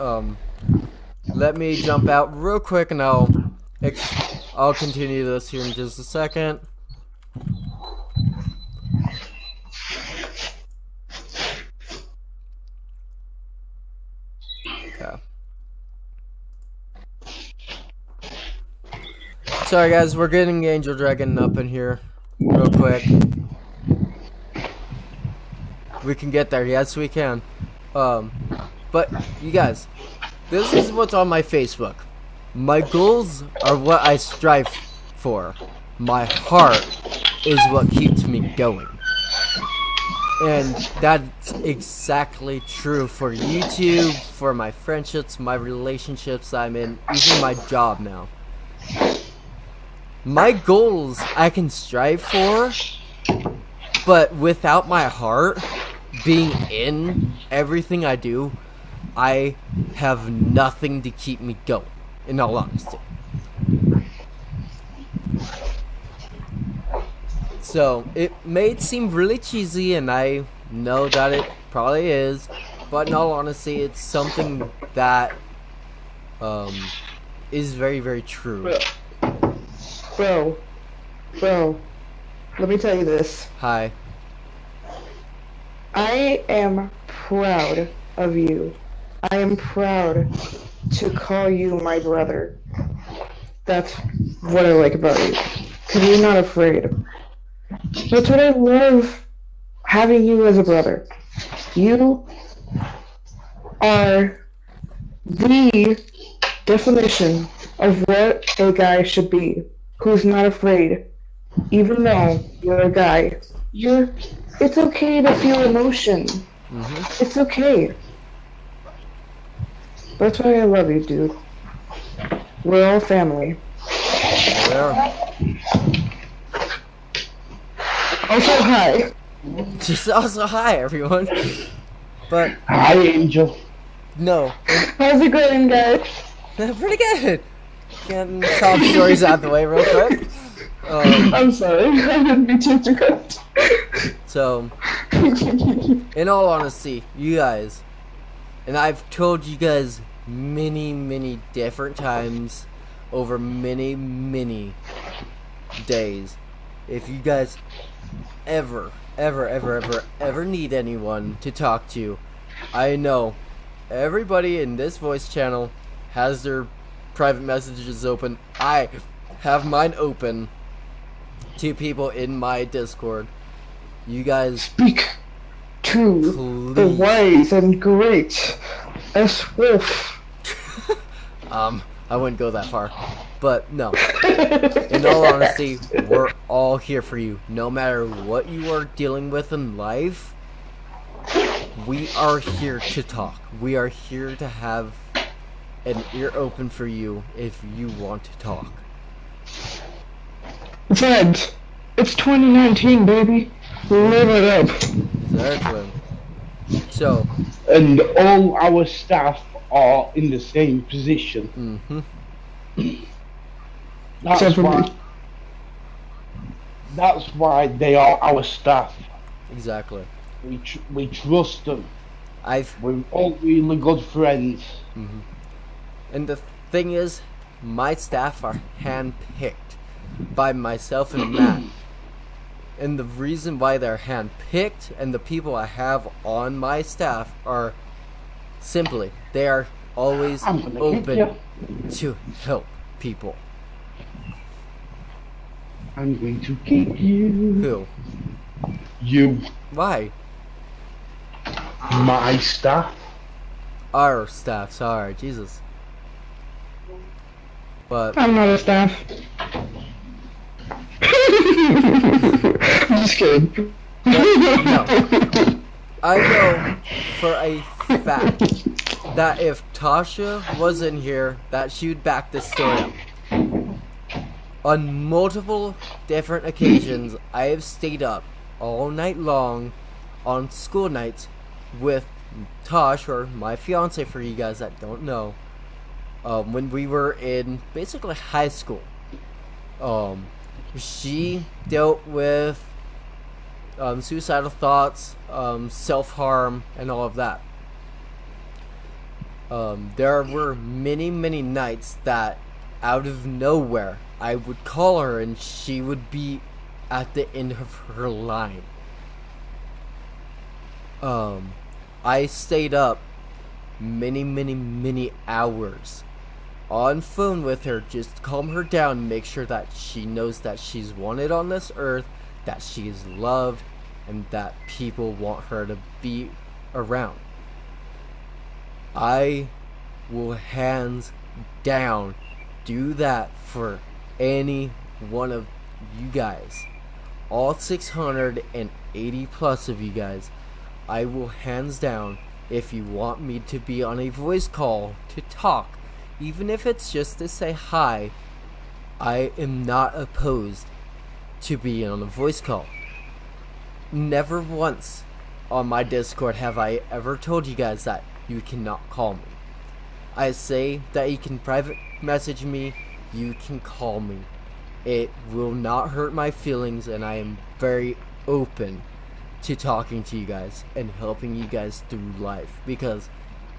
Let me jump out real quick, and I'll continue this here in just a second. Okay. Sorry guys, we're getting Angel Dragon up in here real quick. We can get there, yes we can. But you guys, this is what's on my Facebook. My goals are what I strive for. My heart is what keeps me going. And that's exactly true for YouTube, for my friendships, my relationships I'm in, even my job now. My goals I can strive for, but without my heart being in everything I do, I have nothing to keep me going, in all honesty. So, it may seem really cheesy, and I know that it probably is, but in all honesty, it's something that is very, very true. Bro, let me tell you this. Hi. I am proud of you. I am proud to call you my brother. That's what I like about you. Because you're not afraid. That's what I love having you as a brother. You are the definition of what a guy should be, who's not afraid. Even though you're a guy, it's okay to feel emotion. It's okay. That's why I love you, dude. We're all family. Also, hi. Just also hi, everyone. But Hi, Angel. no, How's it going, guys? pretty good. Getting top stories out the way real quick. I'm sorry, I didn't mean to interrupt. So, in all honesty, you guys, and I've told you guys many different times over many days, if you guys ever need anyone to talk to, I know everybody in this voice channel has their private messages open. I have mine open to people in my Discord. You guys Speak to the wise and great S.Wolf. I wouldn't go that far, but no. In all honesty, we're all here for you. No matter what you are dealing with in life, we are here to talk. We are here to have an ear open for you if you want to talk. Friends, it's 2019, baby. Live it up. Exactly. So, And all our staff are in the same position. That's why they are our staff. exactly. We trust them. We're all really good friends. And the thing is, my staff are handpicked by myself and Matt. And the reason why they're handpicked and the people I have on my staff are simply, they are always open to help people. I'm going to kick you. Who? You. Why? My staff. Our staff, sorry, Jesus. But I'm not a staff. I'm just kidding. no. I know for a fact that if Tasha was in here, that she would back this story up. On multiple different occasions, I have stayed up all night long on school nights with Tosh, or my fiance for you guys that don't know, when we were in basically high school. She dealt with suicidal thoughts, self-harm, and all of that. There were many nights that out of nowhere I would call her and she would be at the end of her line. I stayed up many hours on phone with her just to calm her down, make sure that she knows that she's wanted on this earth, that she is loved, and that people want her to be around. I will hands down do that for any one of you guys. all 680 plus of you guys, I will hands down, if you want me to be on a voice call to talk, even if it's just to say hi, I am not opposed to being on a voice call. Never once on my Discord have I ever told you guys that you cannot call me. I say that you can private message me, you can call me. It will not hurt my feelings, and I am very open to talking to you guys and helping you guys through life, because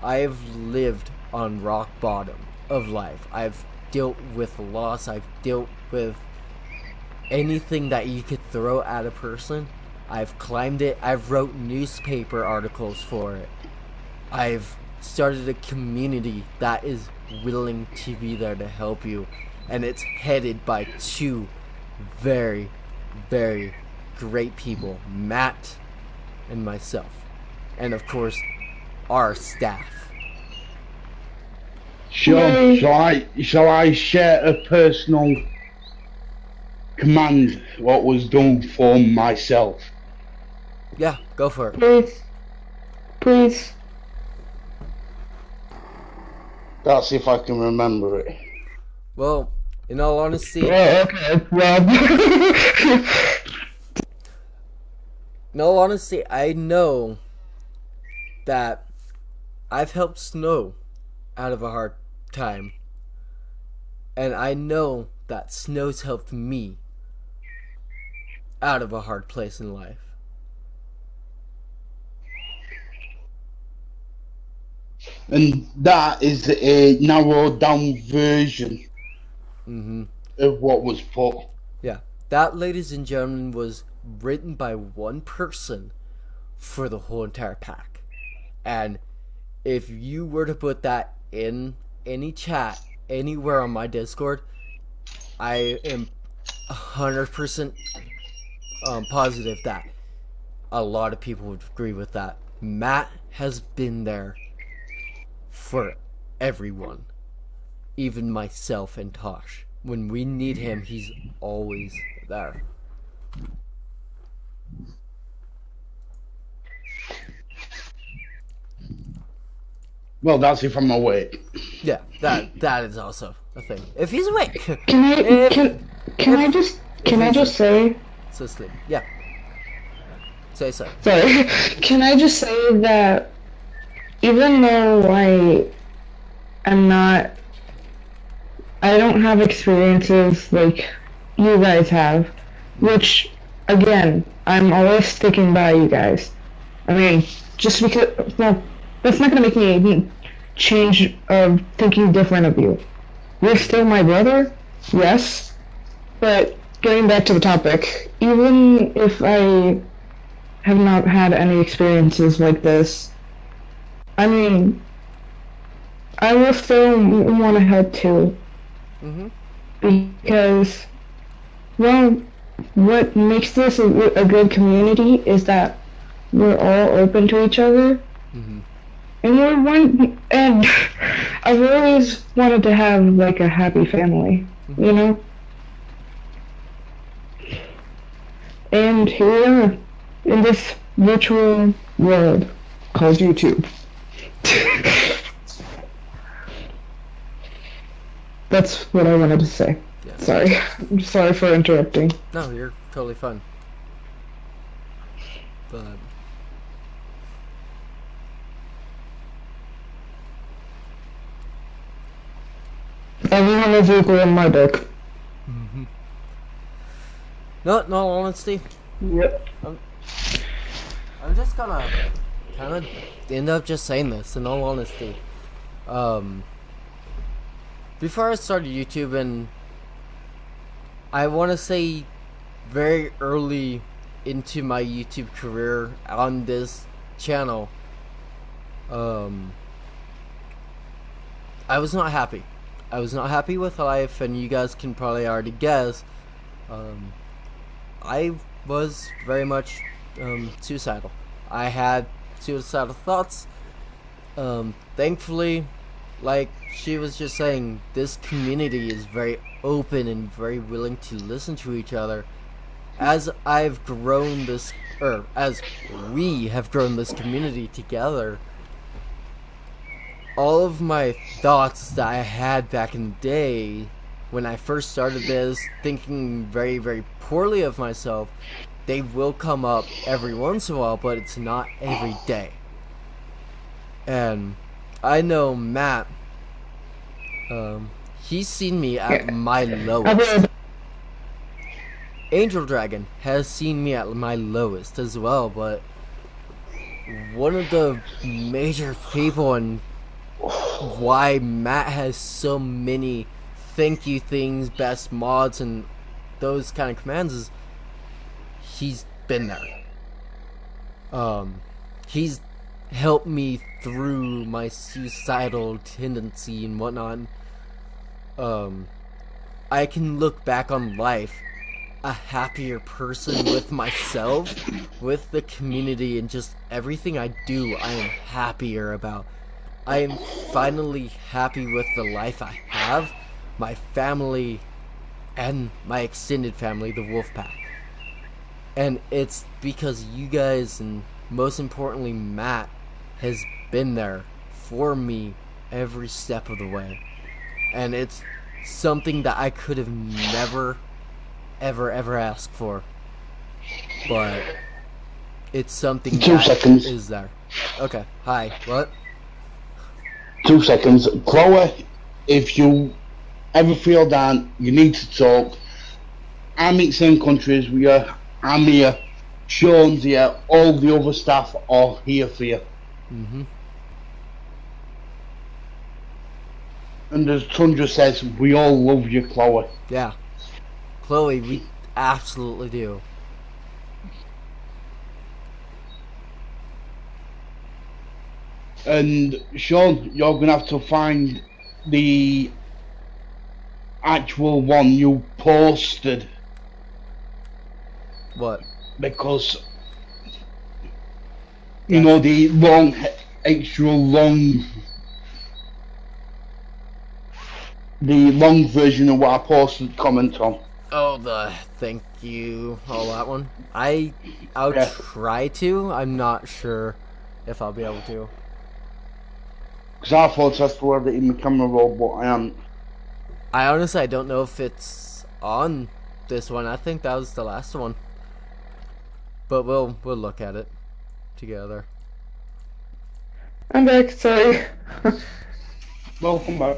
I have lived on rock bottom of life. I've dealt with loss, I've dealt with anything that you could throw at a person. I've climbed it, I've wrote newspaper articles for it. I've started a community that is willing to be there to help you, and it's headed by two very, very great people, Matt and myself, and of course our staff. Sure. Shall I share a personal command what was done for myself? Yeah, go for it. Please. Please. That's if I can remember it. Well, in all honesty, Okay, well. in all honesty, I know that I've helped Snow out of a hard time, and I know that Snow's helped me out of a hard place in life. And that is a narrowed down version of what was put. Yeah, that, ladies and gentlemen, was written by one person for the whole entire pack. And if you were to put that in any chat anywhere on my Discord, I am 100% positive that a lot of people would agree with that. Matt has been there for everyone, even myself and Tosh. When we need him, he's always there. Well, that's if I'm awake. Yeah, that is also a thing. If he's awake, Can I just say? so sleep. Yeah. Say so. Sorry. Can I just say that even though I don't have experiences like you guys have, which again, I'm always sticking by you guys. I mean, just because, well, that's not gonna make me change of thinking different of you. You're still my brother, yes, but getting back to the topic, even if I have not had any experiences like this, I mean, I will still want to help too. Because, well, what makes this a good community is that we're all open to each other. And we're one, and I've always wanted to have like a happy family, you know? And here we are, in this virtual world called YouTube. That's what I wanted to say. Yeah. Sorry. I'm sorry for interrupting. No, you're totally fine. But everyone is equal in my book. no, in all honesty, Yep. I'm just gonna kind of end up just saying this. In all honesty, before I started YouTube, and I want to say very early into my YouTube career on this channel, I was not happy. I was not happy with life, and you guys can probably already guess. I was very much suicidal. I had suicidal thoughts. Thankfully, like she was just saying, this community is very open and very willing to listen to each other, as I've grown this, or as we have grown this community together, all of my thoughts that I had back in the day when I first started this, thinking very, very poorly of myself, they will come up every once in a while, but it's not every day. And I know Matt, he's seen me at my lowest. Angel Dragon has seen me at my lowest as well, but one of the major people and why Matt has so many thank you things, best mods, and those kind of commands is he's been there. He's helped me through my suicidal tendency and whatnot. I can look back on life a happier person with myself, with the community, and just everything I do I am happier about. I am finally happy with the life I have, my family, and my extended family, the Wolf Pack. And it's because you guys, and most importantly Matt, has been there for me every step of the way. And it's something that I could have never, ever asked for. But it's something that is there. Okay, hi, what? 2 seconds. Chloe, if you ever feel down, you need to talk. I'm in the same country as we are. I'm here. Sean's here. All the other staff are here for you. And as Tundra says, we all love you, Chloe. Yeah. Chloe, we absolutely do. And Sean, you're going to have to find the actual one you posted. What? Because, you know, the long, extra long, the long version of what I posted comment on. Oh, the thank you, all that one. I'll try to. I'm not sure if I'll be able to. Because I thought I still had it in the camera roll, but I am. I honestly don't know if it's on this one. I think that was the last one. But we'll look at it together. I'm back, sorry. Welcome back.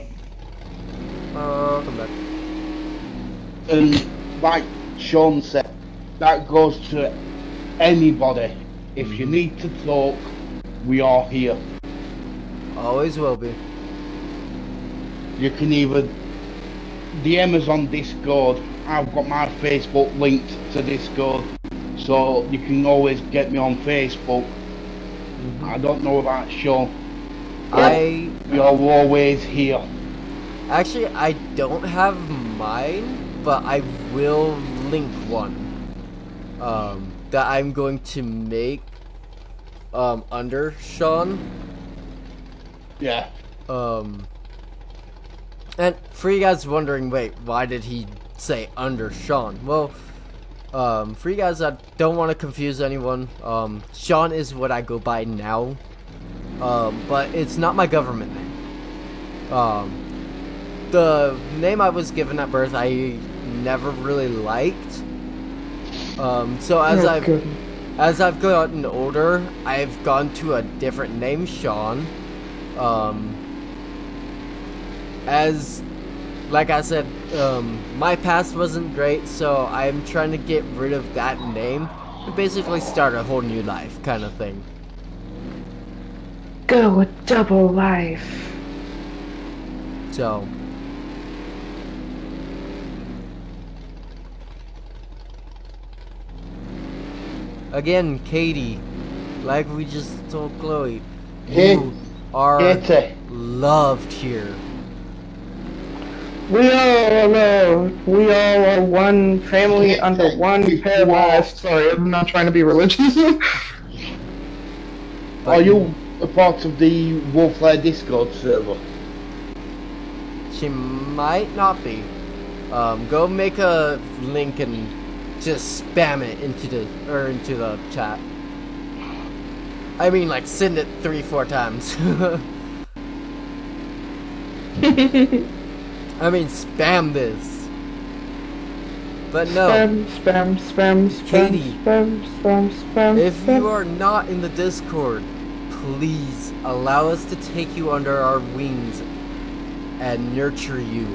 Welcome back. And like Sean said, that goes to anybody. If you need to talk, we are here. Always will be. You can either DM us on Discord. I've got my Facebook linked to Discord, so you can always get me on Facebook. I don't know about Sean. We are always here. Actually, I don't have mine, but I will link one that I'm going to make under Sean. Yeah. And for you guys wondering, wait, why did he say under Sean? Well, for you guys that don't want to confuse anyone, Sean is what I go by now, but it's not my government name. The name I was given at birth, I never really liked. So as I've gotten older, I've gone to a different name, Sean. As like I said, my past wasn't great, so I'm trying to get rid of that name and basically start a whole new life kind of thing. Go a double life. So again, Katie, like we just told Chloe, you are loved here. We all know. We all are one family under one pair of eyes. Sorry, I'm not trying to be religious. Are you a part of the Wolflair Discord server? She might not be. Go make a link and just spam it into the chat. I mean, like, send it 3-4 times. I mean, spam this. But no. Spam, Katie, spam. if you are not in the Discord, please allow us to take you under our wings and nurture you.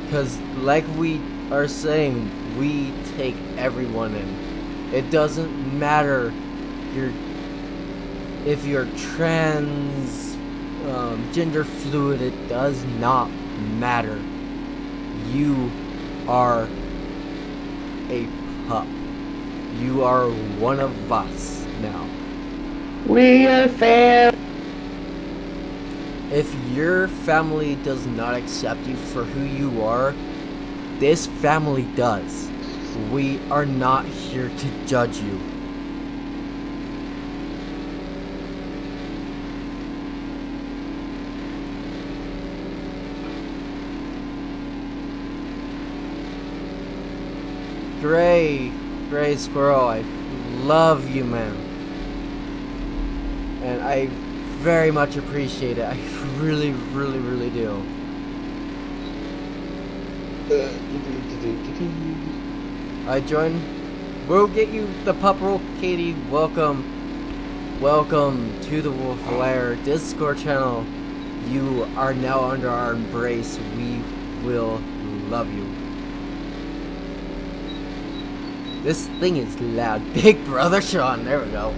Because, like we are saying, we take everyone in. It doesn't matter if you're trans, gender fluid, it does not matter. You are a pup. You are one of us now. We are fam. If your family does not accept you for who you are, this family does. We are not here to judge you. Gray Squirrel, I love you, man. And I very much appreciate it. I really, really, really do. I join. We'll get you the pup roll, Katie. Welcome to the Wolf Lair Discord channel. You are now under our embrace. We will love you. This thing is loud. Big Brother Sean. There we go.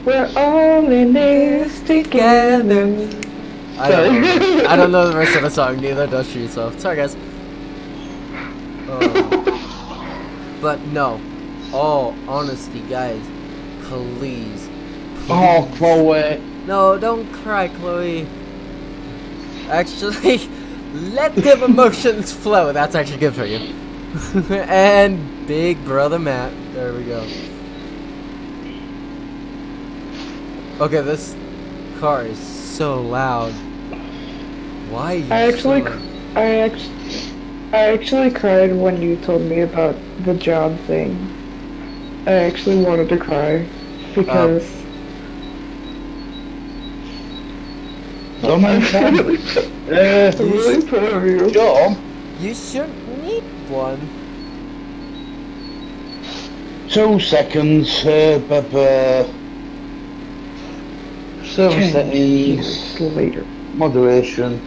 We're all in this together. I don't know the rest of the song. Neither does she. So sorry, guys. But no. All honesty, guys. Please. Oh, Chloe. No, don't cry, Chloe. Actually, let them emotions flow. That's actually good for you. And Big Brother Matt. There we go. Okay, this car is so loud. Why are you I actually cried when you told me about the job thing. I actually wanted to cry because I'm really proud of you. John, You shouldn't need one. 2 seconds, server settings, Later. moderation.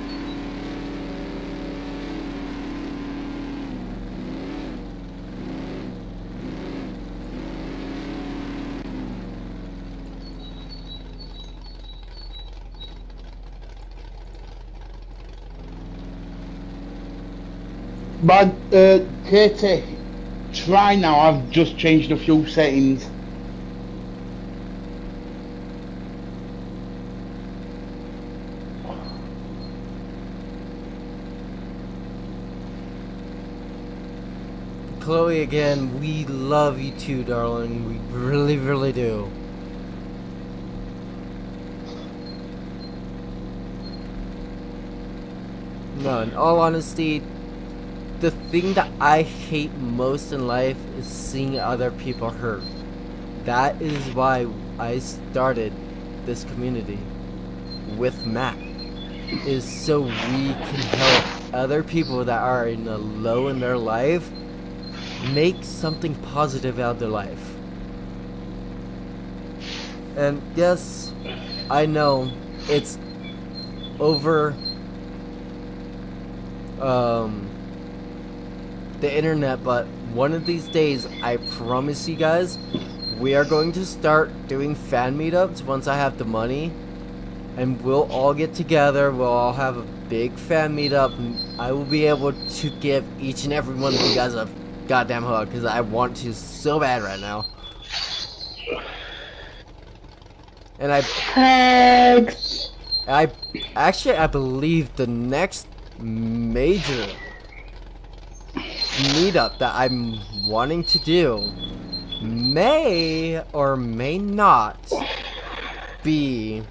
But, Katie, try now, I've just changed a few settings. Chloe, again, we love you too, darling. We really, really do. No, in all honesty, the thing that I hate most in life is seeing other people hurt. That is why I started this community with Matt. Is so we can help other people that are in a low in their life make something positive out of their life. And yes, I know it's over the internet, but one of these days, I promise you guys, we are going to start doing fan meetups once I have the money, and we'll all get together, we'll all have a big fan meetup, and I will be able to give each and every one of you guys a goddamn hug, because I want to so bad right now. And I believe the next major meetup that I'm wanting to do may or may not be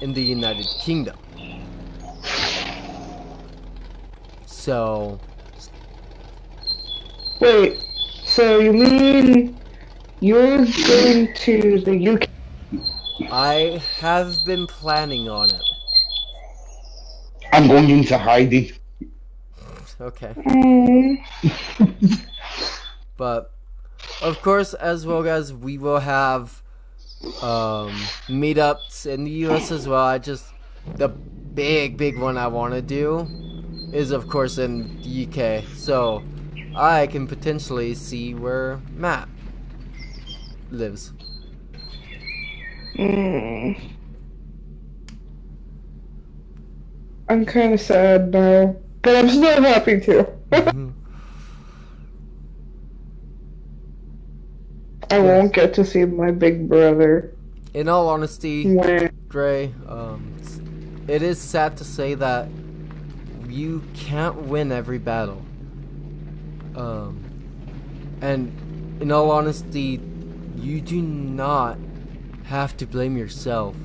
in the United Kingdom. So, Wait, so you mean you're going to the UK? I have been planning on it. I'm going into hiding. Okay. Mm, But, of course, as well, guys, we will have meetups in the US as well. The big one I want to do is, of course, in the UK. So, I can potentially see where Matt lives. mm. I'm kind of sad now, but I'm still happy too. I won't get to see my big brother. In all honesty, When? Gray, it is sad to say that you can't win every battle. And in all honesty, you do not have to blame yourself.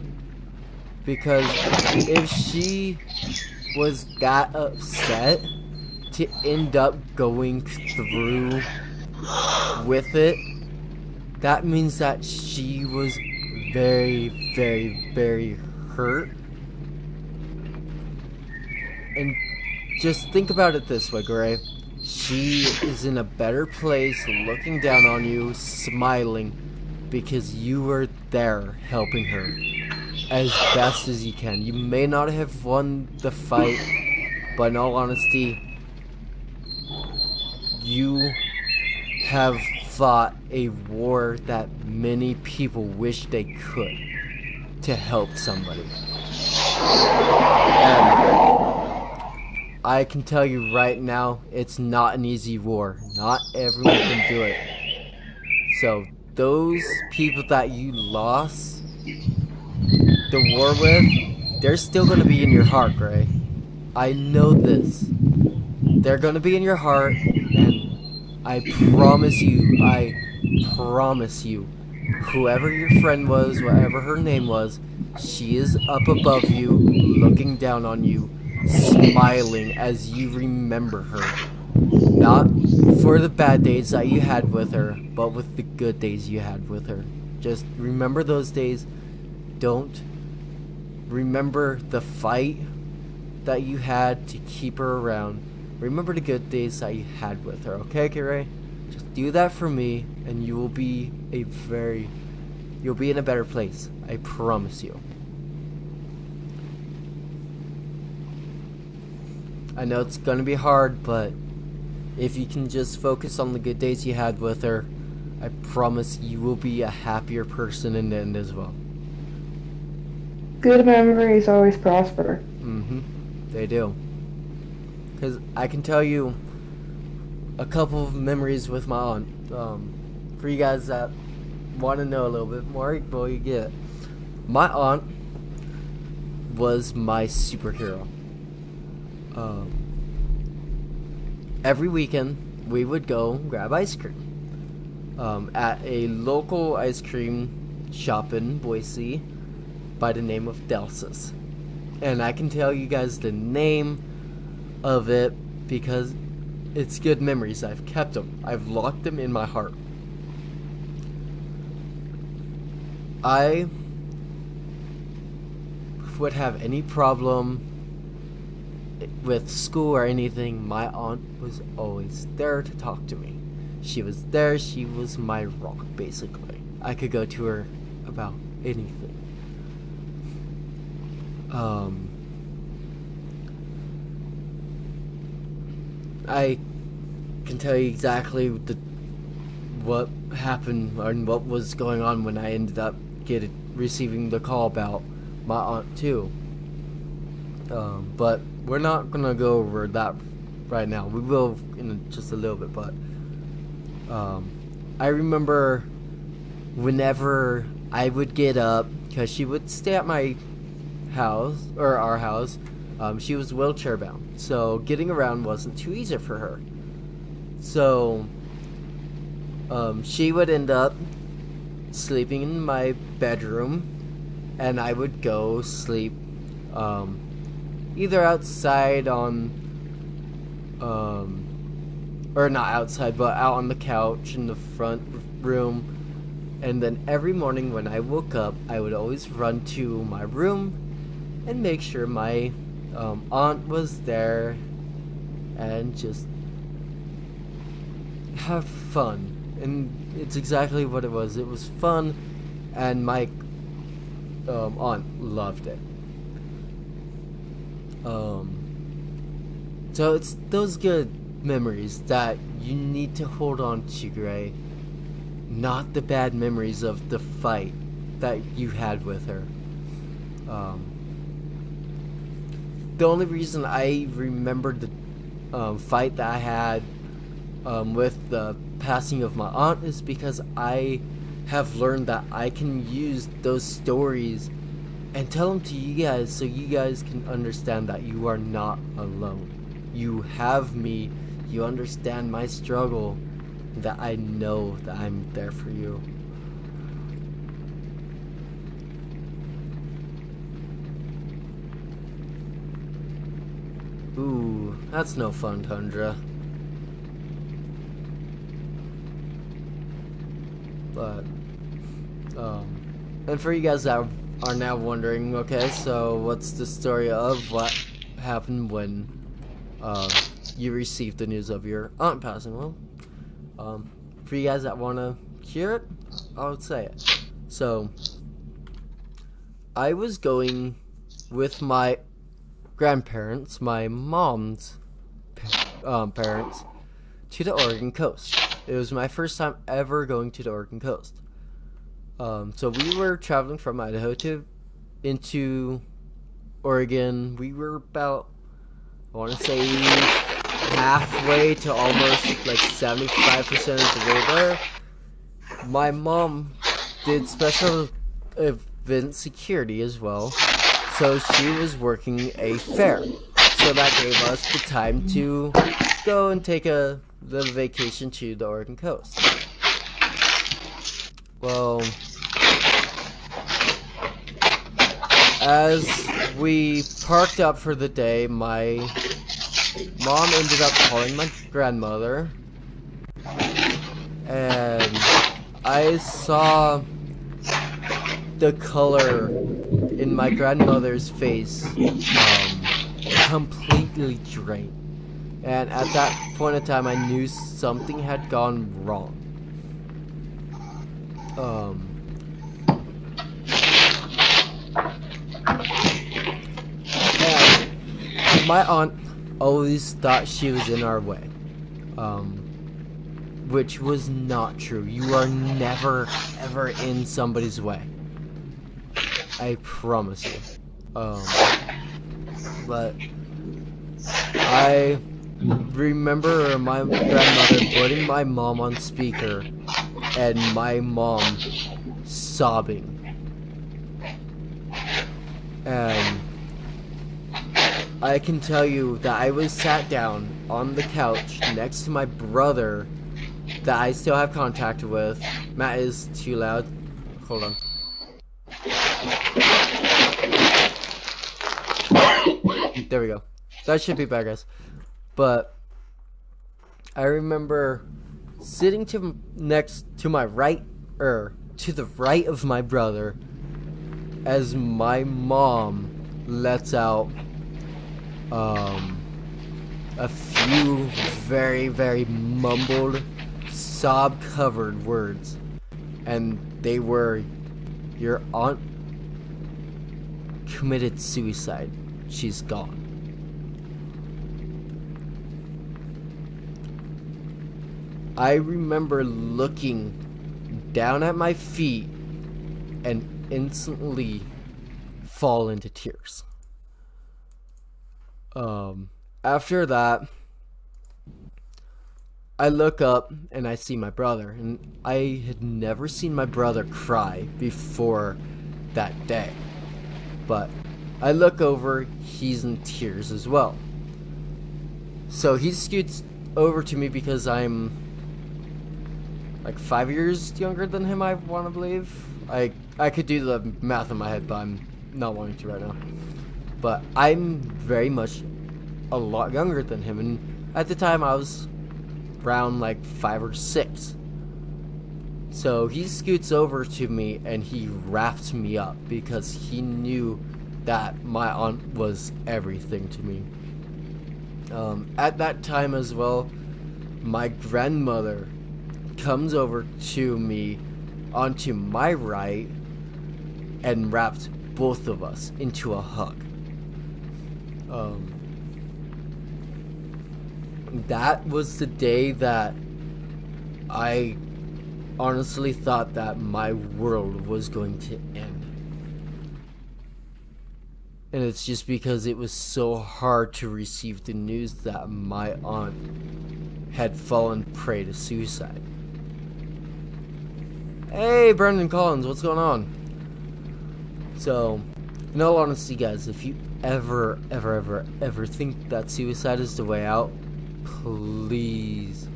Because if she was that upset to end up going through with it, that means that she was very hurt. And just think about it this way, Gray. She is in a better place looking down on you, smiling, because you were there helping her as best as you can. You may not have won the fight, but in all honesty, you have fought a war that many people wish they could to help somebody. And I can tell you right now, it's not an easy war. Not everyone can do it. So those people that you lost the war with, they're still going to be in your heart, Gray. I know this. They're going to be in your heart, and I promise you, whoever your friend was, whatever her name was, she is up above you, looking down on you, smiling as you remember her. Not for the bad days that you had with her, but with the good days you had with her. Just remember those days. Don't remember the fight that you had to keep her around. Remember the good days that you had with her, okay, Kiray? Just do that for me, and you will be you'll be in a better place. I promise you. I know it's gonna be hard, but if you can just focus on the good days you had with her, I promise you will be a happier person in the end as well. Good memories always prosper. They do. Because I can tell you a couple of memories with my aunt. For you guys that want to know a little bit more, well, you get it. My aunt was my superhero. Every weekend, we would go grab ice cream at a local ice cream shop in Boise by the name of Delsa's. And I can tell you guys the name of it because it's good memories. I've kept them. I've locked them in my heart. I would have any problem with school or anything, my aunt was always there to talk to me. She was there, she was my rock, basically. I could go to her about anything. I can tell you exactly what happened and what was going on when I ended up receiving the call about my aunt too. But we're not gonna go over that right now. We will in just a little bit, but I remember whenever I would get up, because she would stay at my house, or our house, she was wheelchair bound, so getting around wasn't too easy for her. So she would end up sleeping in my bedroom, and I would go sleep either outside on or not outside, but out on the couch in the front room. And then every morning when I woke up, I would always run to my room and make sure my aunt was there and just have fun. And it's exactly what it was. It was fun, and my aunt loved it. So it's those good memories that you need to hold on to, Gray. Not the bad memories of the fight that you had with her. The only reason I remembered the fight that I had with the passing of my aunt is because I have learned that I can use those stories and tell them to you guys so you guys can understand that you are not alone. You have me, you understand my struggle, that I know that I'm there for you. Ooh, that's no fun, Tundra. But, and for you guys that are now wondering, okay, so what's the story of what happened when, you received the news of your aunt passing? Well, for you guys that want to hear it, I'll say it. So, I was going with my grandparents, my mom's parents, to the Oregon coast. It was my first time ever going to the Oregon coast. So we were traveling from Idaho into Oregon. We were about, I want to say, halfway to almost like 75% of the way there. My mom did special event security as well, so she was working a fair. So that gave us the time to go and take a little vacation to the Oregon coast. Well, as we parked up for the day, my mom ended up calling my grandmother, and I saw the color in my grandmother's face completely drained. And at that point in time, I knew something had gone wrong. And my aunt always thought she was in our way, which was not true. You are never, ever in somebody's way. I promise you. But I remember my grandmother putting my mom on speaker and my mom sobbing. And I can tell you that I was sat down on the couch next to my brother that I still have contact with. Matt is too loud. Hold on. There we go. That should be bad, guys. But I remember sitting next to my right, to the right of my brother, as my mom lets out a few very, very mumbled, sob-covered words, and they were, "Your aunt committed suicide. She's gone." I remember looking down at my feet and instantly fall into tears. After that, I look up and I see my brother, and I had never seen my brother cry before that day. But I look over, he's in tears as well. So he scoots over to me because I'm like 5 years younger than him, I want to believe. I could do the math in my head, but I'm not wanting to right now. But I'm very much a lot younger than him, and At the time, I was around like 5 or 6. So he scoots over to me and he wraps me up because he knew that my aunt was everything to me. At that time as well, my grandmother comes over to me onto my right and wrapped both of us into a hug. That was the day that I honestly thought that my world was going to end. And it's just because it was so hard to receive the news that my aunt had fallen prey to suicide. Hey, Brendan Collins, what's going on? So, in all honesty, guys, if you ever think that suicide is the way out, please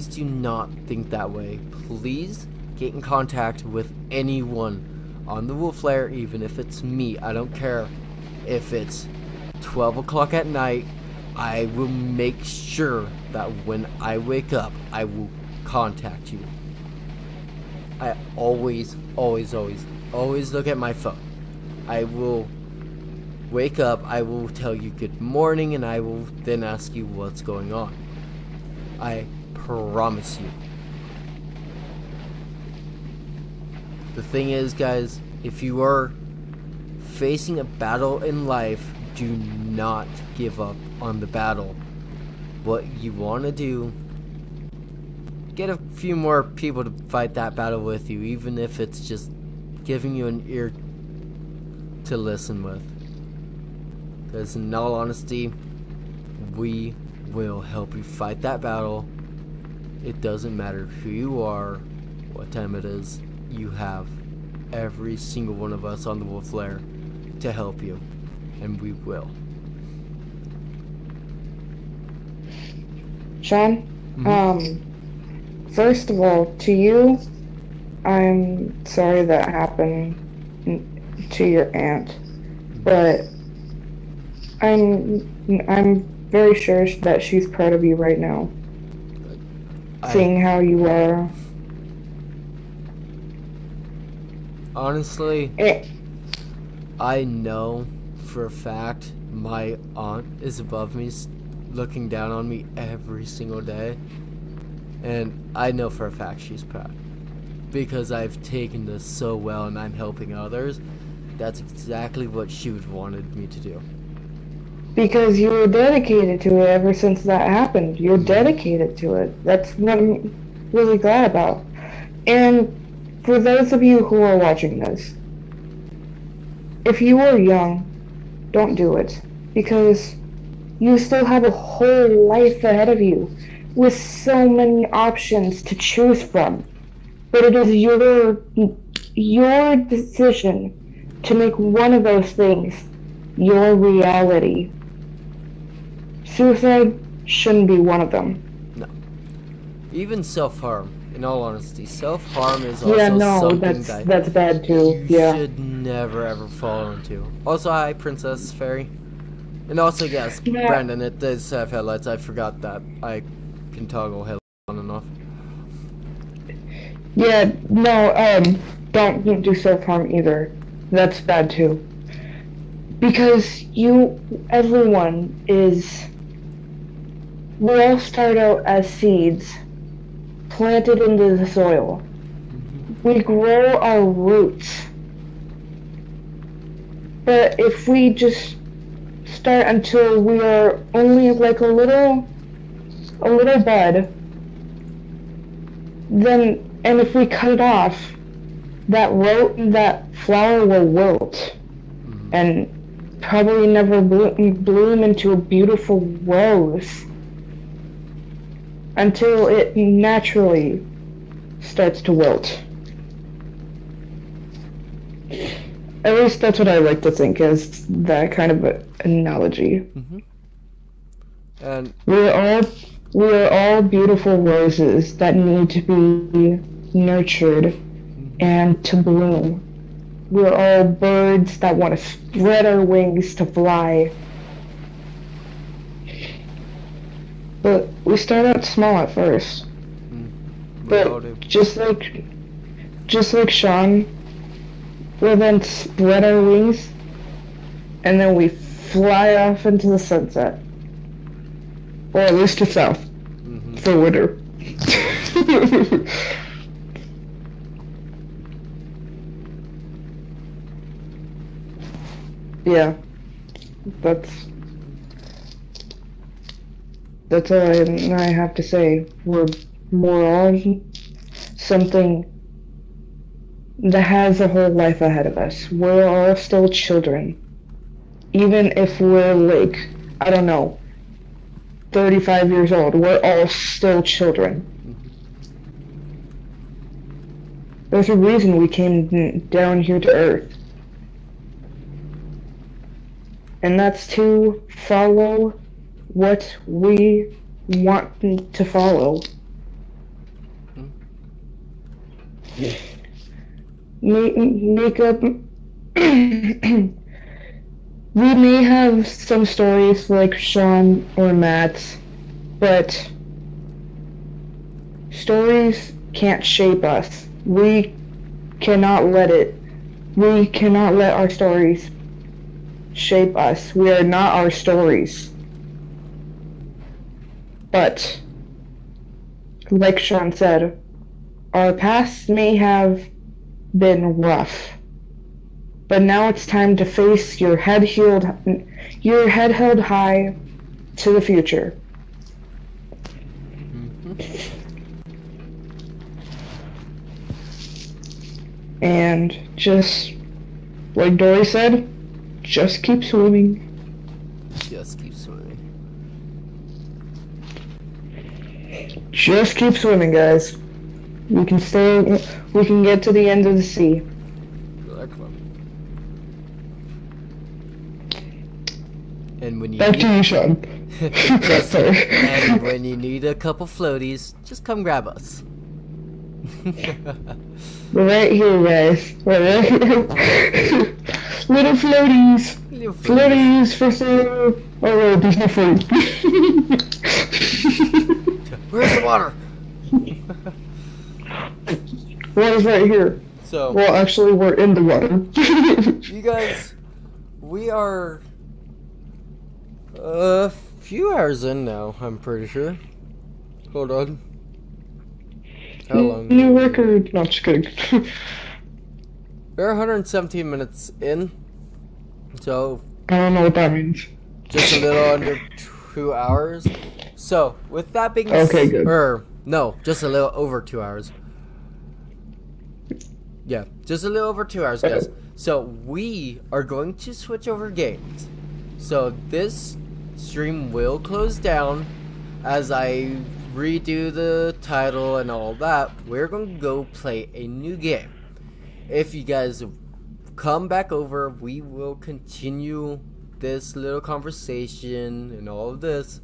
do not think that way. Please get in contact with anyone on the Wolf Lair, even if it's me. I don't care if it's 12 o'clock at night. I will make sure that when I wake up, I will contact you. I always look at my phone. I will wake up, I will tell you good morning, and I will then ask you what's going on. I promise you. The thing is, guys, if you are facing a battle in life, do not give up on the battle. What you want to do, get a few more people to fight that battle with you, even if it's just giving you an ear to listen with. Because in all honesty, we will help you fight that battle. It doesn't matter who you are, what time it is, you have every single one of us on the Wolf Lair to help you, and we will. Sean, first of all, to you, I'm sorry that happened to your aunt, but I'm very sure that she's proud of you right now. Seeing how you are. Honestly, I know for a fact my aunt is above me, looking down on me every single day. And I know for a fact she's proud. Because I've taken this so well and I'm helping others. That's exactly what she would wanted me to do. Because you were dedicated to it ever since that happened. You're dedicated to it. That's what I'm really glad about. And for those of you who are watching this, if you are young, don't do it. Because you still have a whole life ahead of you with so many options to choose from. But it is your decision to make one of those things your reality. Suicide shouldn't be one of them. No. Even self-harm, in all honesty. Self-harm is also something that's bad too. You should never ever fall into. Also, hi, Princess Fairy. And also, yes, Brandon, it does have headlights. I forgot that. I can toggle headlights on and off. Yeah, no, don't do self-harm either. That's bad too. Because everyone is... We all start out as seeds, planted into the soil. We grow our roots. But if we just start until we are only like a little bud, then, and if we cut it off, that flower will wilt and probably never bloom into a beautiful rose until it naturally starts to wilt. At least that's what I like to think is that kind of an analogy. And we are all beautiful roses that need to be nurtured and to bloom. We're all birds that want to spread our wings to fly. we start out small at first. We all do. But just like Sean, we'll then spread our wings, and then we fly off into the sunset. Or at least to south. For winter. Yeah. That's all I have to say. We're all something that has a whole life ahead of us. We're all still children. Even if we're like, I don't know, 35 years old, we're all still children. There's a reason we came down here to Earth. And that's to follow what we want to follow. Make up. We may have some stories like Sean or Matt's, but stories can't shape us. We cannot let our stories shape us. We are not our stories. But, like Sean said, our past may have been rough. But now it's time to face your head held high to the future. And just, like Dory said, just keep swimming. Just keep swimming. Just keep swimming, guys. We can get to the end of the sea. And when you Back to you, Sean. And when you need a couple floaties, just come grab us. We're right here, guys. We're right here. Little floaties. Floaties for sale. Oh, wait, there's no floaties. Where's the water? Water's right here. So. Well, actually, we're in the water. You guys, we are a few hours in now, I'm pretty sure. Hold on. How long? New record. No, just kidding. We're 117 minutes in, so I don't know what that means. just a little under 2 hours. So, with that being okay, good. No, just a little over 2 hours. Yeah, just a little over 2 hours, guys. So, we are going to switch over games. So, this stream will close down as I redo the title and all that. We're going to go play a new game. If you guys come back over, we will continue this little conversation and all of this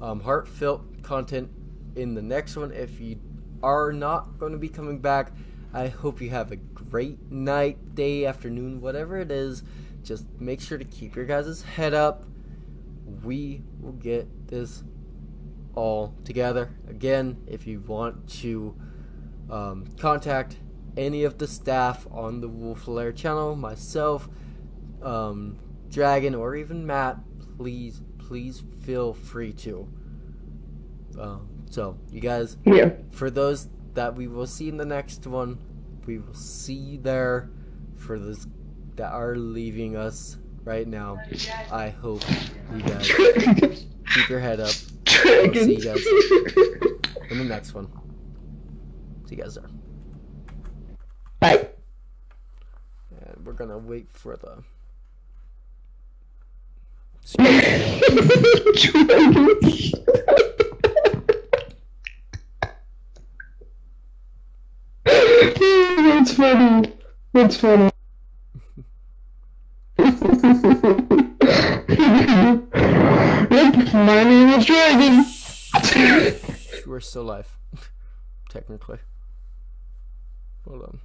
heartfelt content in the next one. If you are not going to be coming back, I hope you have a great night, day, afternoon, whatever it is. Just make sure to keep your guys' head up. We will get this all together. Again, if you want to contact any of the staff on the Wolf Lair channel, myself, Dragon, or even Matt, please feel free to. So, you guys, for those that we will see in the next one, we will see you there. For those that are leaving us right now, I hope you guys keep your head up. I'll see you guys in the next one. See you guys there. Bye. And we're gonna wait for the That's funny. That's funny. Yep, my name is Dragon. We're still live, technically. Hold on.